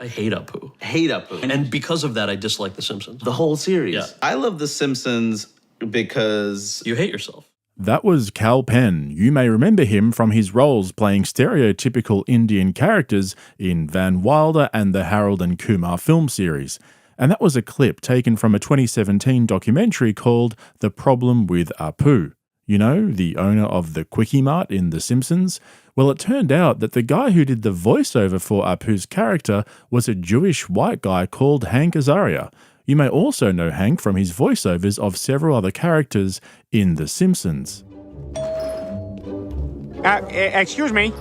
I hate Apu. Hate Apu. And because of that, I dislike The Simpsons. The whole series. Yeah. I love The Simpsons because... You hate yourself. That was Kal Penn. You may remember him from his roles playing stereotypical Indian characters in Van Wilder and the Harold and Kumar film series. And that was a clip taken from a 2017 documentary called The Problem with Apu. You know, the owner of the Quickie Mart in The Simpsons? Well, it turned out that the guy who did the voiceover for Apu's character was a Jewish white guy called Hank Azaria. You may also know Hank from his voiceovers of several other characters in The Simpsons. Excuse me.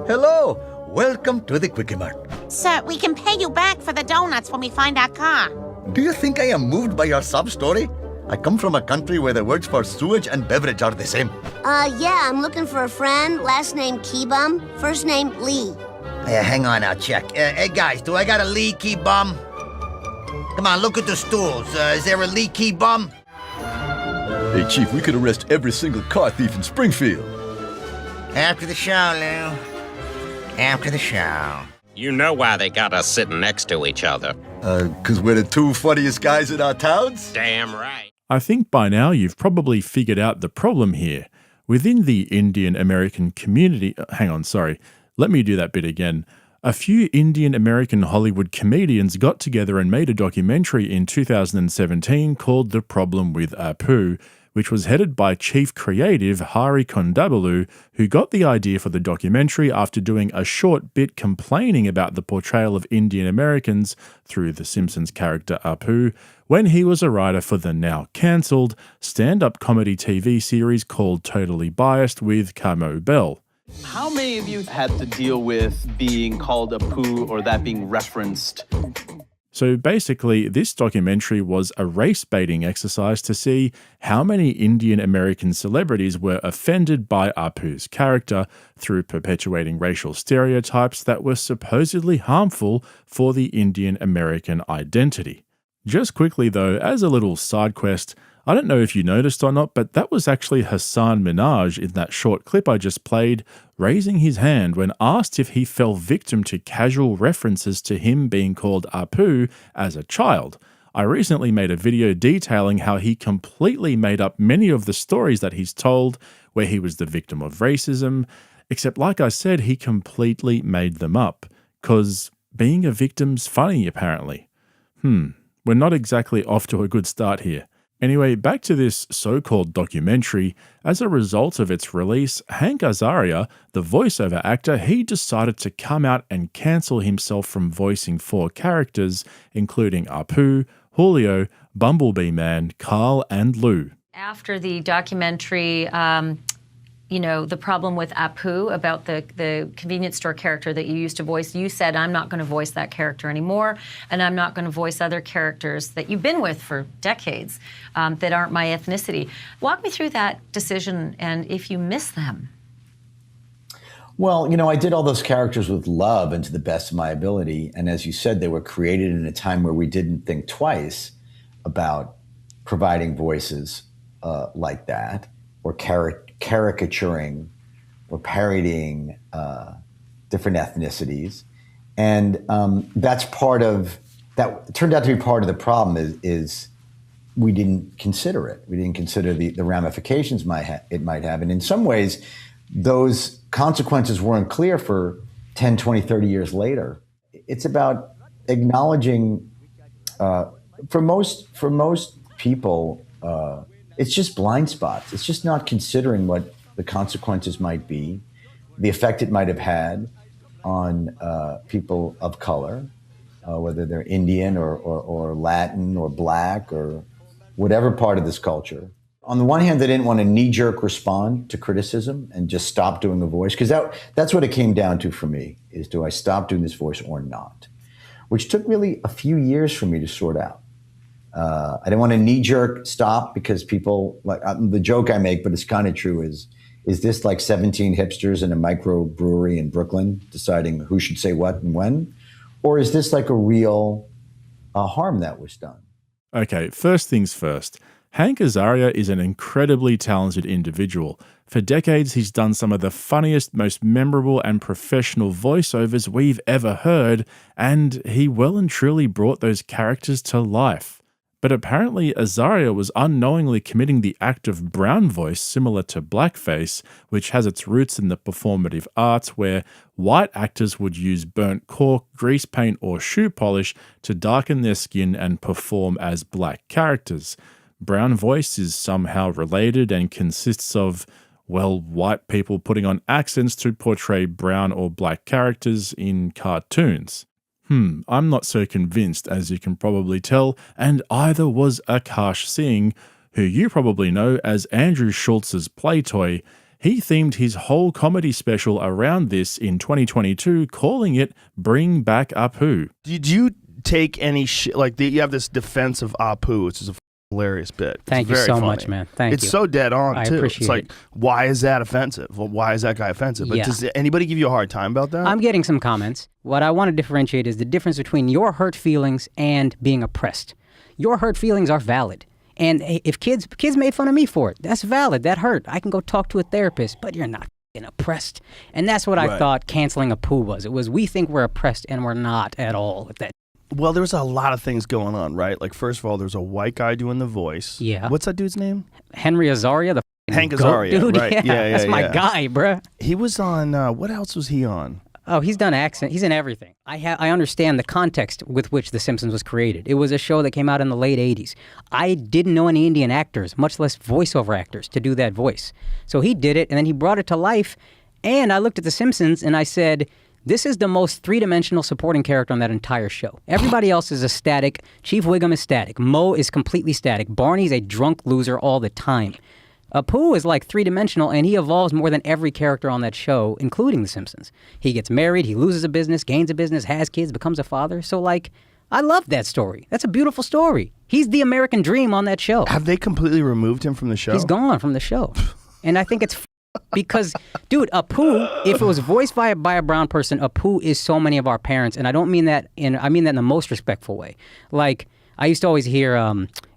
Hello, welcome to the Quickie Mart. Sir, we can pay you back for the donuts when we find our car. Do you think I am moved by your sob story? I come from a country where the words for sewage and beverage are the same. Yeah, I'm looking for a friend. Last name Keybum, first name Lee. Hang on, I'll check. Hey guys, do I got a leaky bum? Come on, look at the stools. Is there a leaky bum? Hey, Chief, we could arrest every single car thief in Springfield. After the show, Lou. After the show. You know why they got us sitting next to each other. 'Cause we're the two funniest guys in our towns? Damn right. I think by now you've probably figured out the problem here. Within the Indian American community, let me do that bit again. A few Indian American Hollywood comedians got together and made a documentary in 2017 called The Problem with Apu, which was headed by chief creative Hari Kondabalu, who got the idea for the documentary after doing a short bit complaining about the portrayal of Indian Americans through The Simpsons character Apu when he was a writer for the now cancelled stand-up comedy TV series called Totally Biased with Kamo Bell. How many of you had to deal with being called a poo or that being referenced? So basically, this documentary was a race-baiting exercise to see how many Indian American celebrities were offended by Apu's character through perpetuating racial stereotypes that were supposedly harmful for the Indian American identity. Just quickly though, as a little side quest, I don't know if you noticed or not, but that was actually Hassan Minhaj in that short clip I just played, raising his hand when asked if he fell victim to casual references to him being called Apu as a child. I recently made a video detailing how he completely made up many of the stories that he's told where he was the victim of racism, except like I said, he completely made them up, 'cause being a victim's funny apparently. We're not exactly off to a good start here. Anyway, back to this so-called documentary. As a result of its release, Hank Azaria, the voiceover actor, he decided to come out and cancel himself from voicing 4 characters, including Apu, Julio, Bumblebee Man, Carl, and Lou. After the documentary, the problem with Apu about the convenience store character that you used to voice, you said, I'm not going to voice that character anymore, and I'm not going to voice other characters that you've been with for decades that aren't my ethnicity. Walk me through that decision and if you miss them. Well, I did all those characters with love and to the best of my ability. And as you said, they were created in a time where we didn't think twice about providing voices like that or caricaturing or parodying different ethnicities. And that's that turned out to be part of the problem is we didn't consider it. We didn't consider the ramifications it might have. And in some ways, those consequences weren't clear for 10, 20, 30 years later. It's about acknowledging, for most people, it's just blind spots. It's just not considering what the consequences might be, the effect it might have had on people of color, whether they're Indian or Latin or Black or whatever part of this culture. On the one hand, they didn't want to knee-jerk respond to criticism and just stop doing a voice, because that's what it came down to for me, is do I stop doing this voice or not? Which took really a few years for me to sort out. I didn't want to knee-jerk stop because people, the joke I make, but it's kind of true, is this like 17 hipsters in a microbrewery in Brooklyn deciding who should say what and when? Or is this like a real harm that was done? Okay, first things first. Hank Azaria is an incredibly talented individual. For decades, he's done some of the funniest, most memorable and professional voiceovers we've ever heard, and he well and truly brought those characters to life. But apparently, Azaria was unknowingly committing the act of brown voice similar to blackface, which has its roots in the performative arts where white actors would use burnt cork, grease paint, or shoe polish to darken their skin and perform as black characters. Brown voice is somehow related and consists of, well, white people putting on accents to portray brown or black characters in cartoons. I'm not so convinced, as you can probably tell, and either was Akaash Singh, who you probably know as Andrew Schultz's play toy. He themed his whole comedy special around this in 2022, calling it Bring Back Apu. Did you take any shit? Like, you have this defense of Apu, which is a hilarious bit. Thank you so much, man. Thank you. It's so dead on, too. I appreciate it's like, it. why is that offensive? Well, why is that guy offensive? But does anybody give you a hard time about that? I'm getting some comments. What I want to differentiate is the difference between your hurt feelings and being oppressed. Your hurt feelings are valid. And if kids made fun of me for it, that's valid. That hurt. I can go talk to a therapist, but you're not oppressed. And that's what I thought canceling Apu was. It was, we think we're oppressed and we're not at all at that. Well, there was a lot of things going on, right? Like, first of all, there's a white guy doing the voice. Yeah. What's that dude's name? Henry Azaria, the Hank goat Azaria, dude. right? Yeah, that's my guy, bruh. He was on, what else was he on? Oh, he's done accent. He's in everything. I understand the context with which The Simpsons was created. It was a show that came out in the late 80s. I didn't know any Indian actors, much less voiceover actors, to do that voice. So he did it, and then he brought it to life. And I looked at The Simpsons, and I said, this is the most three-dimensional supporting character on that entire show. Everybody else is a static. Chief Wiggum is static. Moe is completely static. Barney's a drunk loser all the time. Apu is like three-dimensional, and he evolves more than every character on that show, including The Simpsons. He gets married, he loses a business, gains a business, has kids, becomes a father. So, like, I love that story. That's a beautiful story. He's the American dream on that show. Have they completely removed him from the show? He's gone from the show. And I think it's because, dude, Apu, if it was voiced by a brown person, Apu is so many of our parents, and I mean that in the most respectful way. Like, I used to always hear,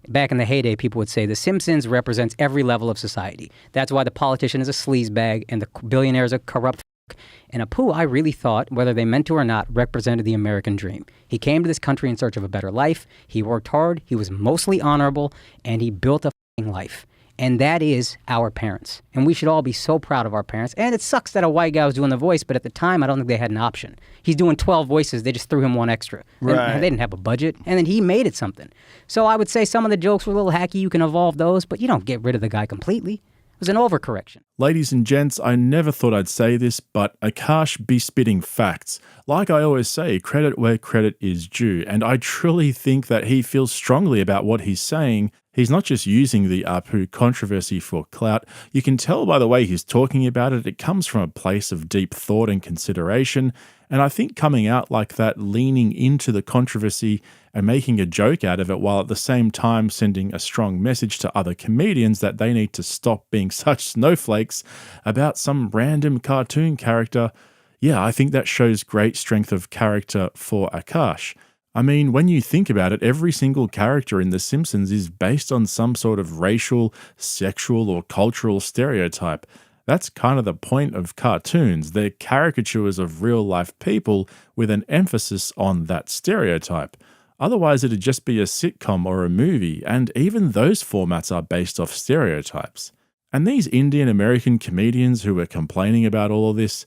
back in the heyday, people would say, The Simpsons represents every level of society. That's why the politician is a sleazebag and the billionaire is a corrupt f***. And Apu, I really thought, whether they meant to or not, represented the American dream. He came to this country in search of a better life. He worked hard. He was mostly honorable, and he built a f***ing life. And that is our parents. And we should all be so proud of our parents. And it sucks that a white guy was doing the voice, but at the time, I don't think they had an option. He's doing 12 voices. They just threw him one extra. Right. They didn't have a budget. And then he made it something. So I would say some of the jokes were a little hacky. You can evolve those, but you don't get rid of the guy completely. It was an overcorrection. Ladies and gents, I never thought I'd say this, but Akaash be spitting facts. Like I always say, credit where credit is due, and I truly think that he feels strongly about what he's saying. He's not just using the Apu controversy for clout. You can tell by the way he's talking about it, it comes from a place of deep thought and consideration. And I think coming out like that, leaning into the controversy and making a joke out of it while at the same time sending a strong message to other comedians that they need to stop being such snowflakes about some random cartoon character, yeah, I think that shows great strength of character for Akaash. I mean, when you think about it, every single character in The Simpsons is based on some sort of racial, sexual, or cultural stereotype. That's kind of the point of cartoons. They're caricatures of real-life people with an emphasis on that stereotype. Otherwise, it'd just be a sitcom or a movie, and even those formats are based off stereotypes. And these Indian American comedians who are complaining about all of this,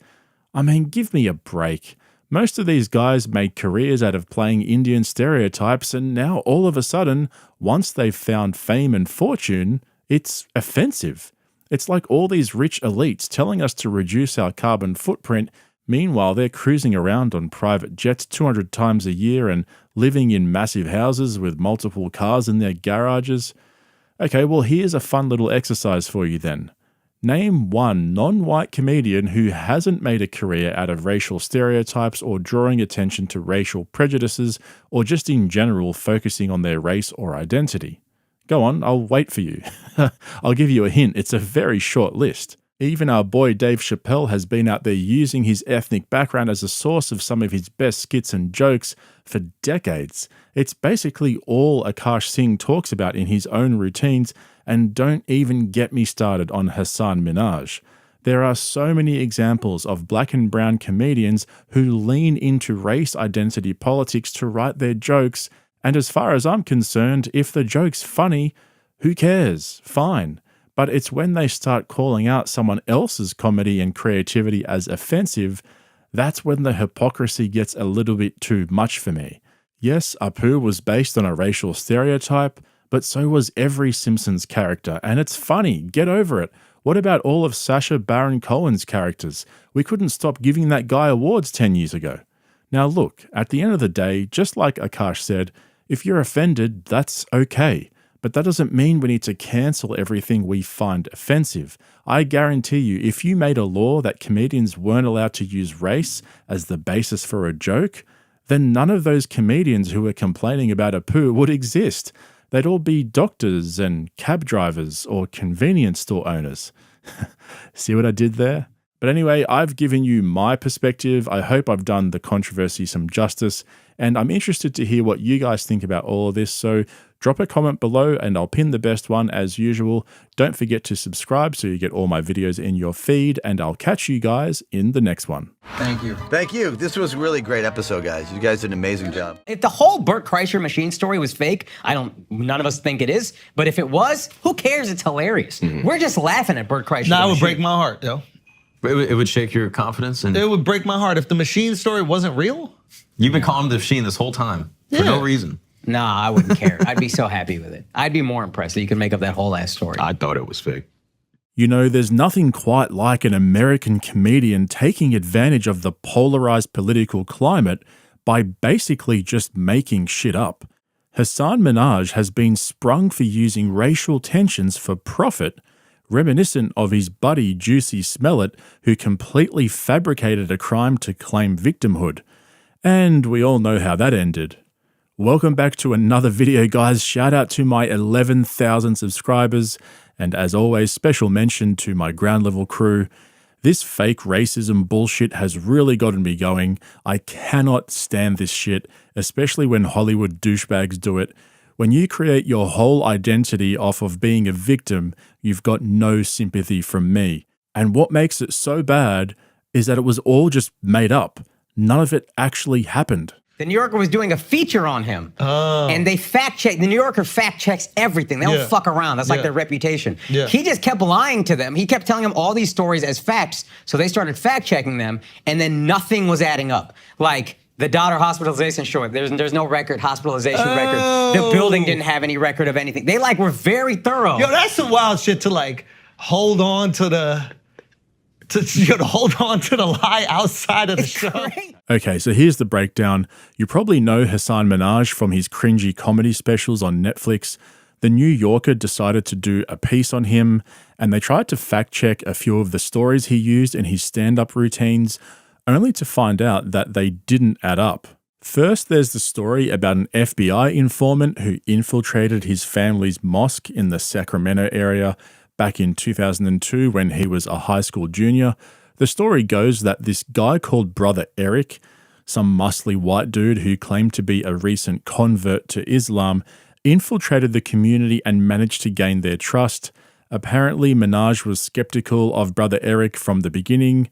I mean, give me a break. Most of these guys made careers out of playing Indian stereotypes, and now all of a sudden, once they've found fame and fortune, it's offensive. It's like all these rich elites telling us to reduce our carbon footprint. Meanwhile, they're cruising around on private jets 200 times a year and living in massive houses with multiple cars in their garages. Okay, well, here's a fun little exercise for you then. Name one non-white comedian who hasn't made a career out of racial stereotypes or drawing attention to racial prejudices or just in general focusing on their race or identity. Go on, I'll wait for you. I'll give you a hint, it's a very short list. Even our boy Dave Chappelle has been out there using his ethnic background as a source of some of his best skits and jokes for decades. It's basically all Akaash Singh talks about in his own routines, and don't even get me started on Hasan Minhaj. There are so many examples of black and brown comedians who lean into race identity politics to write their jokes, and as far as I'm concerned, if the joke's funny, who cares? Fine. But it's when they start calling out someone else's comedy and creativity as offensive, that's when the hypocrisy gets a little bit too much for me. Yes, Apu was based on a racial stereotype, but so was every Simpsons character, and it's funny, get over it. What about all of Sacha Baron Cohen's characters? We couldn't stop giving that guy awards 10 years ago. Now look, at the end of the day, just like Akaash said, if you're offended, that's okay. But that doesn't mean we need to cancel everything we find offensive. I guarantee you, if you made a law that comedians weren't allowed to use race as the basis for a joke, then none of those comedians who were complaining about Apu would exist. They'd all be doctors and cab drivers or convenience store owners. See what I did there? But anyway, I've given you my perspective. I hope I've done the controversy some justice, and I'm interested to hear what you guys think about all of this, so drop a comment below and I'll pin the best one as usual. Don't forget to subscribe so you get all my videos in your feed, and I'll catch you guys in the next one. Thank you. Thank you. This was a really great episode, guys. You guys did an amazing job. If the whole Burt Kreischer machine story was fake, none of us think it is, but if it was, who cares? It's hilarious. We're just laughing at Burt Kreischer. That would break my heart, yo. It would shake your confidence? And it would break my heart if the machine story wasn't real. You've been calling the machine this whole time for no reason. Nah, I wouldn't care. I'd be so happy with it. I'd be more impressed that you can make up that whole ass story. I thought it was fake. You know, there's nothing quite like an American comedian taking advantage of the polarized political climate by basically just making shit up. Hasan Minhaj has been sprung for using racial tensions for profit, reminiscent of his buddy Juicy Smellit, who completely fabricated a crime to claim victimhood. And we all know how that ended. Welcome back to another video, guys. Shout out to my 11,000 subscribers, and as always, special mention to my ground level crew. This fake racism bullshit has really gotten me going. I cannot stand this shit, especially when Hollywood douchebags do it. When you create your whole identity off of being a victim, you've got no sympathy from me. And what makes it so bad is that it was all just made up. None of it actually happened. The New Yorker was doing a feature on him, and they fact-checked. The New Yorker fact-checks everything. They don't fuck around. That's like their reputation. He just kept lying to them. He kept telling them all these stories as facts, so they started fact-checking them, and then nothing was adding up. Like, the daughter hospitalization short, there's no record, hospitalization record. The building didn't have any record of anything. They, like, were very thorough. Yo, that's some wild shit to, like, hold on to the lie outside of the show. Okay, so here's the breakdown. You probably know Hasan Minhaj from his cringy comedy specials on Netflix. The New Yorker decided to do a piece on him, and they tried to fact-check a few of the stories he used in his stand-up routines, only to find out that they didn't add up. First, there's the story about an FBI informant who infiltrated his family's mosque in the Sacramento area back in 2002 when he was a high school junior. The story goes that this guy called Brother Eric, some muscly white dude who claimed to be a recent convert to Islam, infiltrated the community and managed to gain their trust. Apparently, Minhaj was skeptical of Brother Eric from the beginning,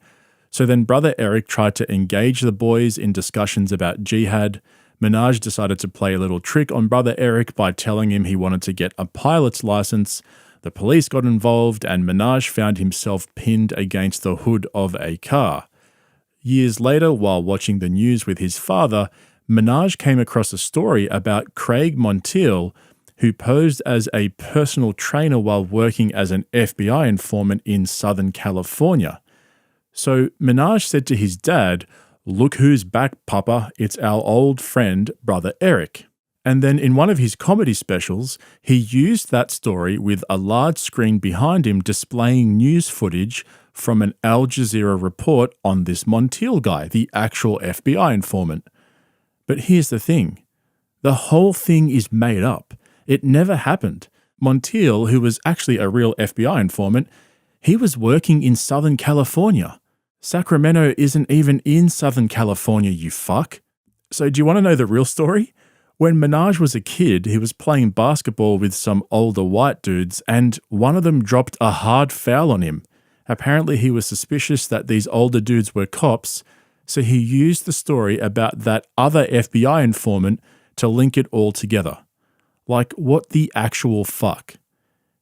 so then Brother Eric tried to engage the boys in discussions about jihad. Minhaj decided to play a little trick on Brother Eric by telling him he wanted to get a pilot's license. The police got involved, and Minhaj found himself pinned against the hood of a car. Years later, while watching the news with his father, Minhaj came across a story about Craig Montiel, who posed as a personal trainer while working as an FBI informant in Southern California. So Minhaj said to his dad, "Look who's back, Papa, it's our old friend, Brother Eric." And then in one of his comedy specials, he used that story with a large screen behind him displaying news footage from an Al Jazeera report on this Montiel guy, the actual FBI informant. But here's the thing. The whole thing is made up. It never happened. Montiel, who was actually a real FBI informant, He was working in Southern California. Sacramento isn't even in Southern California, you fuck. So do you want to know the real story? When Minaj was a kid, he was playing basketball with some older white dudes, and one of them dropped a hard foul on him. Apparently he was suspicious that these older dudes were cops, so he used the story about that other FBI informant to link it all together. Like, what the actual fuck?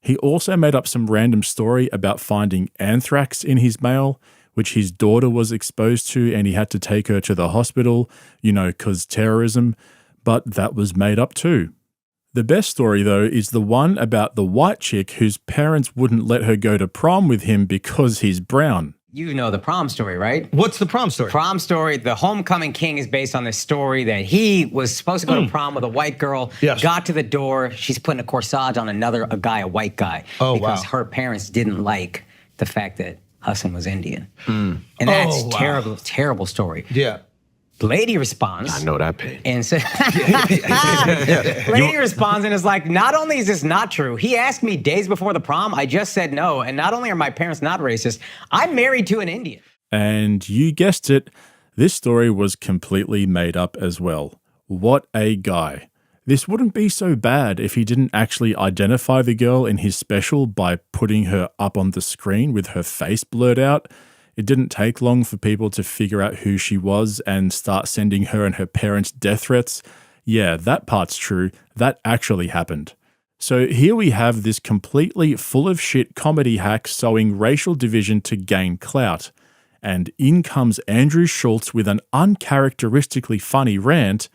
He also made up some random story about finding anthrax in his mail, which his daughter was exposed to, and he had to take her to the hospital, 'cause terrorism, but that was made up too. The best story, though, is the one about the white chick whose parents wouldn't let her go to prom with him because he's brown. You know the prom story, right? What's the prom story? Prom story, the homecoming king is based on the story that he was supposed to go to prom with a white girl, got to the door, she's putting a corsage on a white guy. Oh, because wow. her parents didn't like the fact that Hassan was Indian. And that's terrible, terrible story. Yeah. Lady responds. I know that pain. And so, lady responds and is like, not only is this not true, he asked me days before the prom, I just said no, and not only are my parents not racist, I'm married to an Indian. And you guessed it, this story was completely made up as well. What a guy. This wouldn't be so bad if he didn't actually identify the girl in his special by putting her up on the screen with her face blurred out. It didn't take long for people to figure out who she was and start sending her and her parents death threats. Yeah, that part's true. That actually happened. So here we have this completely full of shit comedy hack sowing racial division to gain clout. And in comes Andrew Schulz with an uncharacteristically funny rant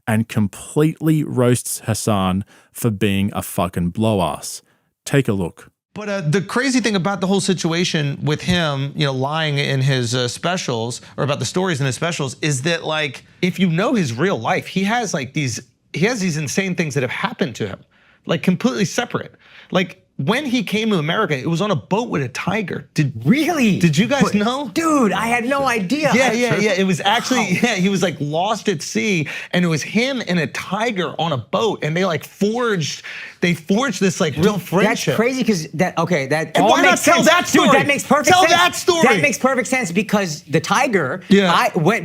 and completely roasts Hassan for being a fucking blow-ass. Take a look. But the crazy thing about the whole situation with him, lying in his specials, or about the stories in his specials, is that, like, if you know his real life, he has these insane things that have happened to him, like completely separate. Like, when he came to America, it was on a boat with a tiger. Really? Did you guys know? Dude, I had no idea. Yeah. It was actually, he was like lost at sea, and it was him and a tiger on a boat, and they forged this real friendship. That's crazy because that all why makes not tell sense. that story? Dude, that makes perfect sense. Tell that story. That makes perfect sense because the tiger,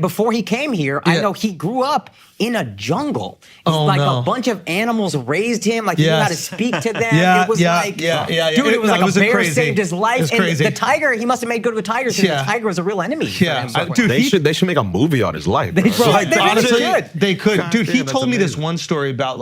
before he came here, I know he grew up in a jungle. A bunch of animals raised him, he knew how to speak to them. It was dude, it was a bear saved his life. It was crazy. And the tiger, he must have made good with tigers because the tiger was a real enemy. Dude, they should make a movie on his life. Bro. They could. Dude, he told me this one story about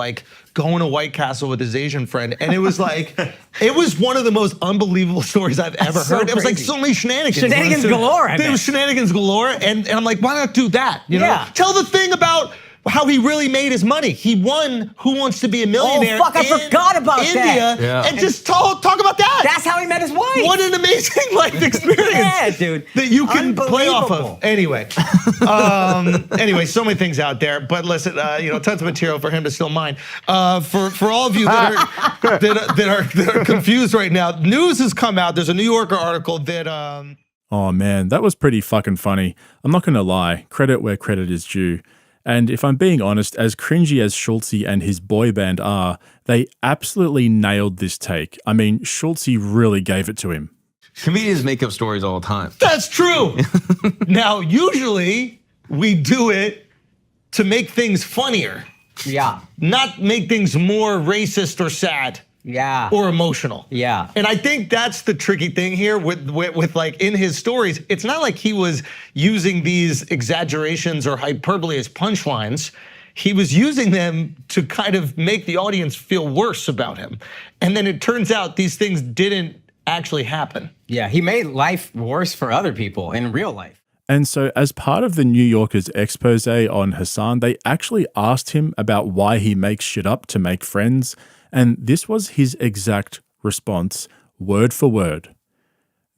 going to White Castle with his Asian friend, and it was it was one of the most unbelievable stories I've ever heard. It was so many shenanigans. Shenanigans galore. It was shenanigans galore, and I'm like, why not do that? You know? Tell the thing about how he really made his money. He won Who Wants to Be a Millionaire? Oh fuck, I forgot about India, that. and just talk about that. That's how he met his wife. What an amazing life experience. Yeah, dude. That you can play off of. Anyway, so many things out there. But listen, tons of material for him to still mine. For all of you that are confused right now, news has come out. There's a New Yorker article that. Oh man, that was pretty fucking funny. I'm not gonna lie. Credit where credit is due. And if I'm being honest, as cringy as Schultzy and his boy band are, they absolutely nailed this take. I mean, Schultzy really gave it to him. Comedians make up stories all the time. That's true. Now, usually we do it to make things funnier. Yeah. Not make things more racist or sad. Yeah. Or emotional. Yeah. And I think that's the tricky thing here with in his stories, it's not like he was using these exaggerations or hyperbole as punchlines. He was using them to kind of make the audience feel worse about him. And then it turns out these things didn't actually happen. Yeah, he made life worse for other people in real life. And so as part of the New Yorker's expose on Hassan, they actually asked him about why he makes shit up to make friends. And this was his exact response, word for word.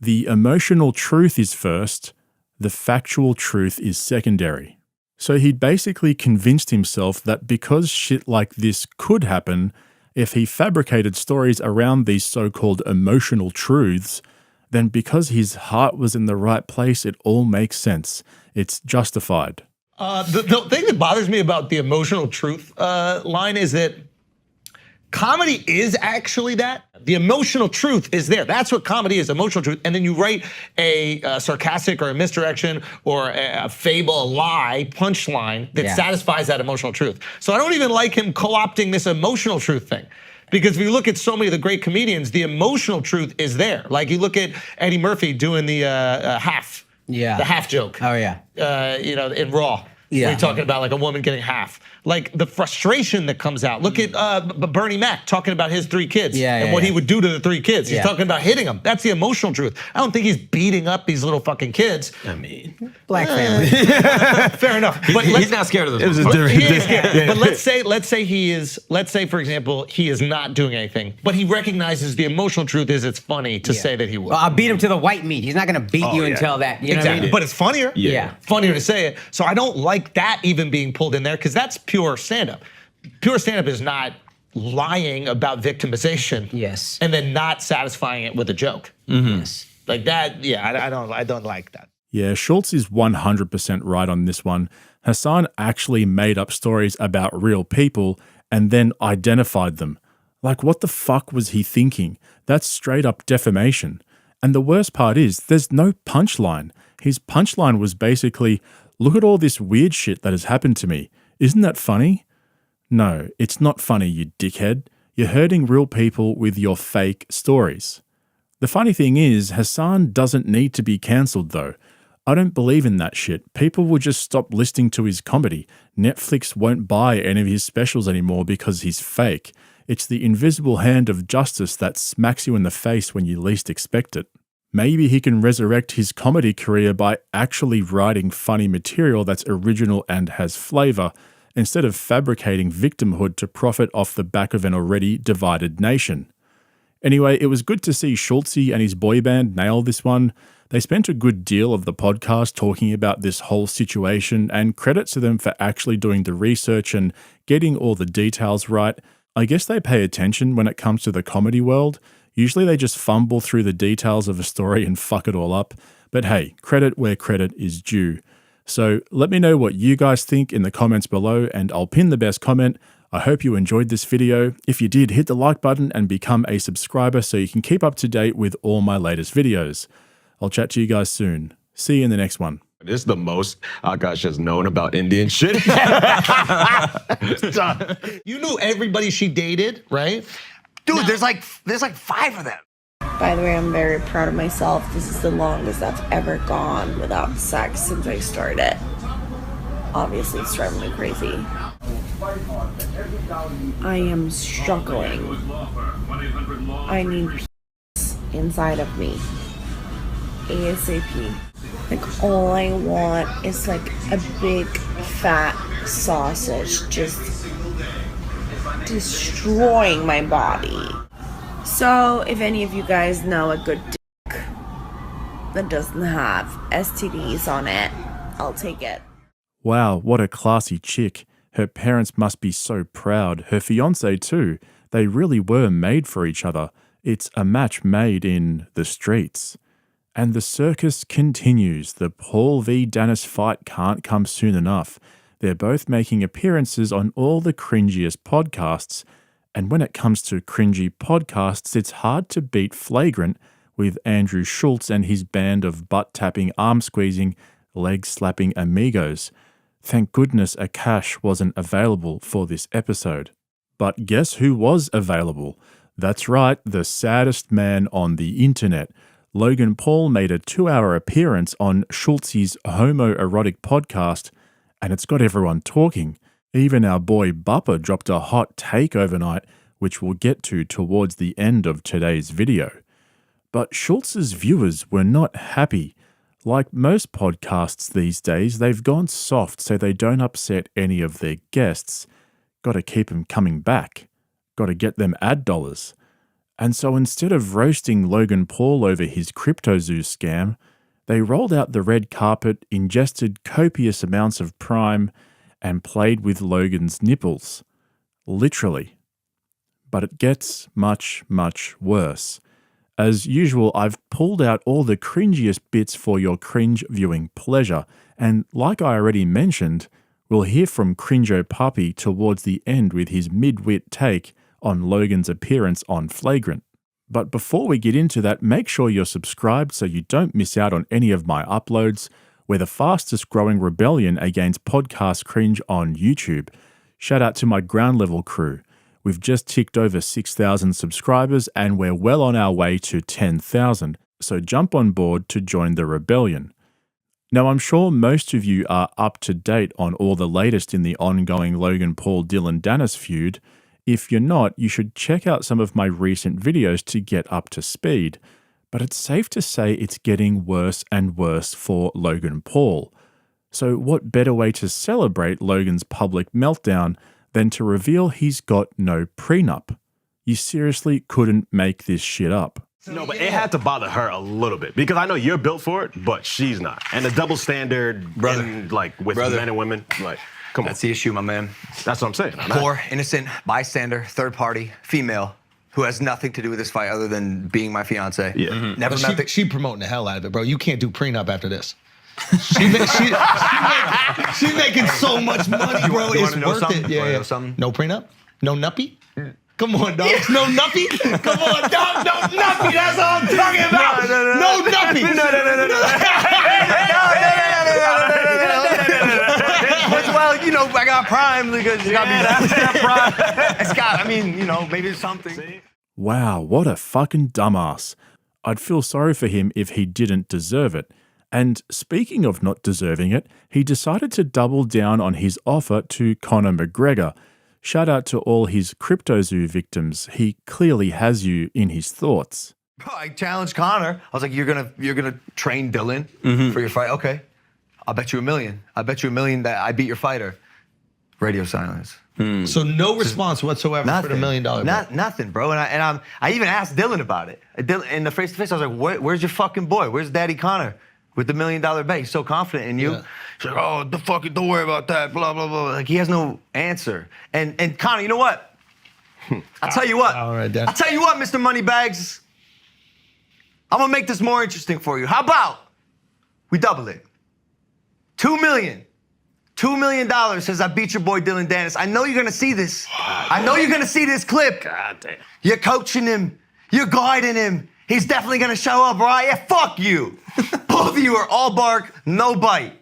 The emotional truth is first, the factual truth is secondary. So he'd basically convinced himself that because shit like this could happen, if he fabricated stories around these so-called emotional truths, then because his heart was in the right place, it all makes sense. It's justified. The thing that bothers me about the emotional truth line is that Comedy is actually that. The emotional truth is there. That's what comedy is, emotional truth. And then you write a sarcastic or a misdirection or a fable, a lie, punchline that satisfies that emotional truth. So I don't even like him co-opting this emotional truth thing. Because if you look at so many of the great comedians, the emotional truth is there. Like you look at Eddie Murphy doing the half. Yeah. The half joke. Oh, yeah. In Raw. Yeah. Where you're talking about like a woman getting half. Like the frustration that comes out. Look at Bernie Mac talking about his 3 kids and what he would do to the 3 kids. He's talking about hitting them. That's the emotional truth. I don't think he's beating up these little fucking kids. I mean, black family. Fair enough. But he's not scared of this. He is scared. But let's say he is. Let's say for example he is not doing anything, but he recognizes the emotional truth is it's funny to say that he would. Well, I'll beat him to the white meat. He's not going to beat you until that. You know what I mean? But it's funnier. Yeah. Funnier to say it. So I don't like that even being pulled in there because that's pure stand-up. Pure stand-up is not lying about victimization. Yes. And then not satisfying it with a joke. Yes. Like that. Yeah. I don't like that. Yeah, Schultz is 100% right on this one. Hassan actually made up stories about real people and then identified them. Like, what the fuck was he thinking? That's straight up defamation. And the worst part is, there's no punchline. His punchline was basically, look at all this weird shit that has happened to me. Isn't that funny? No, it's not funny, you dickhead. You're hurting real people with your fake stories. The funny thing is, Hassan doesn't need to be cancelled though. I don't believe in that shit. People will just stop listening to his comedy. Netflix won't buy any of his specials anymore because he's fake. It's the invisible hand of justice that smacks you in the face when you least expect it. Maybe he can resurrect his comedy career by actually writing funny material that's original and has flavor, instead of fabricating victimhood to profit off the back of an already divided nation. Anyway, it was good to see Schultzy and his boy band nail this one. They spent a good deal of the podcast talking about this whole situation, and credit to them for actually doing the research and getting all the details right. I guess they pay attention when it comes to the comedy world. Usually they just fumble through the details of a story and fuck it all up. But hey, credit where credit is due. So let me know what you guys think in the comments below, and I'll pin the best comment. I hope you enjoyed this video. If you did, hit the like button and become a subscriber so you can keep up to date with all my latest videos. I'll chat to you guys soon. See you in the next one. This is the most Akaash has known about Indian shit. You knew everybody she dated, right? Dude, there's like 5 of them. By the way, I'm very proud of myself. This is the longest I've ever gone without sex since I started. Obviously, it's driving me crazy. I am struggling. I need peace inside of me. ASAP. Like, all I want is like a big fat sausage just destroying my body. So, if any of you guys know a good dick that doesn't have STDs on it, I'll take it. Wow, what a classy chick. Her parents must be so proud. Her fiancé too. They really were made for each other. It's a match made in the streets. And the circus continues. The Paul v. Dennis fight can't come soon enough. They're both making appearances on all the cringiest podcasts. And when it comes to cringy podcasts, it's hard to beat Flagrant with Andrew Schultz and his band of butt-tapping, arm-squeezing, leg-slapping amigos. Thank goodness Akaash wasn't available for this episode. But guess who was available? That's right, the saddest man on the internet. Logan Paul made a 2-hour appearance on Schultz's homoerotic podcast, and it's got everyone talking. Even our boy Bupper dropped a hot take overnight, which we'll get to towards the end of today's video. But Schultz's viewers were not happy. Like most podcasts these days, they've gone soft so they don't upset any of their guests. Got to keep them coming back. Got to get them ad dollars. And so instead of roasting Logan Paul over his CryptoZoo scam, they rolled out the red carpet, ingested copious amounts of Prime, and played with Logan's nipples. Literally. But it gets much, much worse. As usual, I've pulled out all the cringiest bits for your cringe viewing pleasure, and like I already mentioned, we'll hear from Cringo Puppy towards the end with his mid-wit take on Logan's appearance on Flagrant. But before we get into that, make sure you're subscribed so you don't miss out on any of my uploads. We're the fastest growing rebellion against podcast cringe on YouTube. Shout out to my ground level crew. We've just ticked over 6,000 subscribers and we're well on our way to 10,000. So jump on board to join the rebellion. Now, I'm sure most of you are up to date on all the latest in the ongoing Logan Paul Dylan Dennis feud. If you're not, you should check out some of my recent videos to get up to speed. But it's safe to say it's getting worse and worse for Logan Paul. So what better way to celebrate Logan's public meltdown than to reveal he's got no prenup? You seriously couldn't make this shit up. No, but it had to bother her a little bit because I know you're built for it, but she's not. And the double standard, with men and women, come on. That's the issue, my man. That's what I'm saying. Poor, innocent, bystander, third party, female, who has nothing to do with this fight other than being my fiance. Yeah. Mm-hmm. Never met the... She promoting the hell out of it, bro. You can't do prenup after this. She's making so much money, bro. It's worth it. Yeah. No prenup? No nuppy? Come on, dog. No nuppy? Come on, dog. No nuppy. That's all I'm talking about. No nuppy. Well, you know, I got Prime because you got me Prime. It's got, maybe it's something. Wow, what a fucking dumbass. I'd feel sorry for him if he didn't deserve it. And speaking of not deserving it, he decided to double down on his offer to Conor McGregor. Shout out to all his CryptoZoo victims. He clearly has you in his thoughts. I challenged Conor. I was like, you're gonna train Dylan for your fight? Okay. I'll bet you $1 million. I bet you $1 million that I beat your fighter. Radio silence. So no response whatsoever for the $1 million bet. Nothing, bro. And I even asked Dylan about it. In the face-to-face, I was like, where's your fucking boy? Where's Daddy Conor with the $1 million bet? He's so confident in you. Yeah. He's like, oh, don't worry about that, blah, blah, blah. Like, he has no answer. And Conor, you know what? I'll tell you what. I'll tell you what, Mr. Moneybags. I'm gonna make this more interesting for you. How about we double it? $2 million. $2 million says I beat your boy Dylan Dennis. I know you're gonna see this. I know you're gonna see this clip. God damn. You're coaching him. You're guiding him. He's definitely gonna show up, right? Yeah, fuck you. Both of you are all bark, no bite.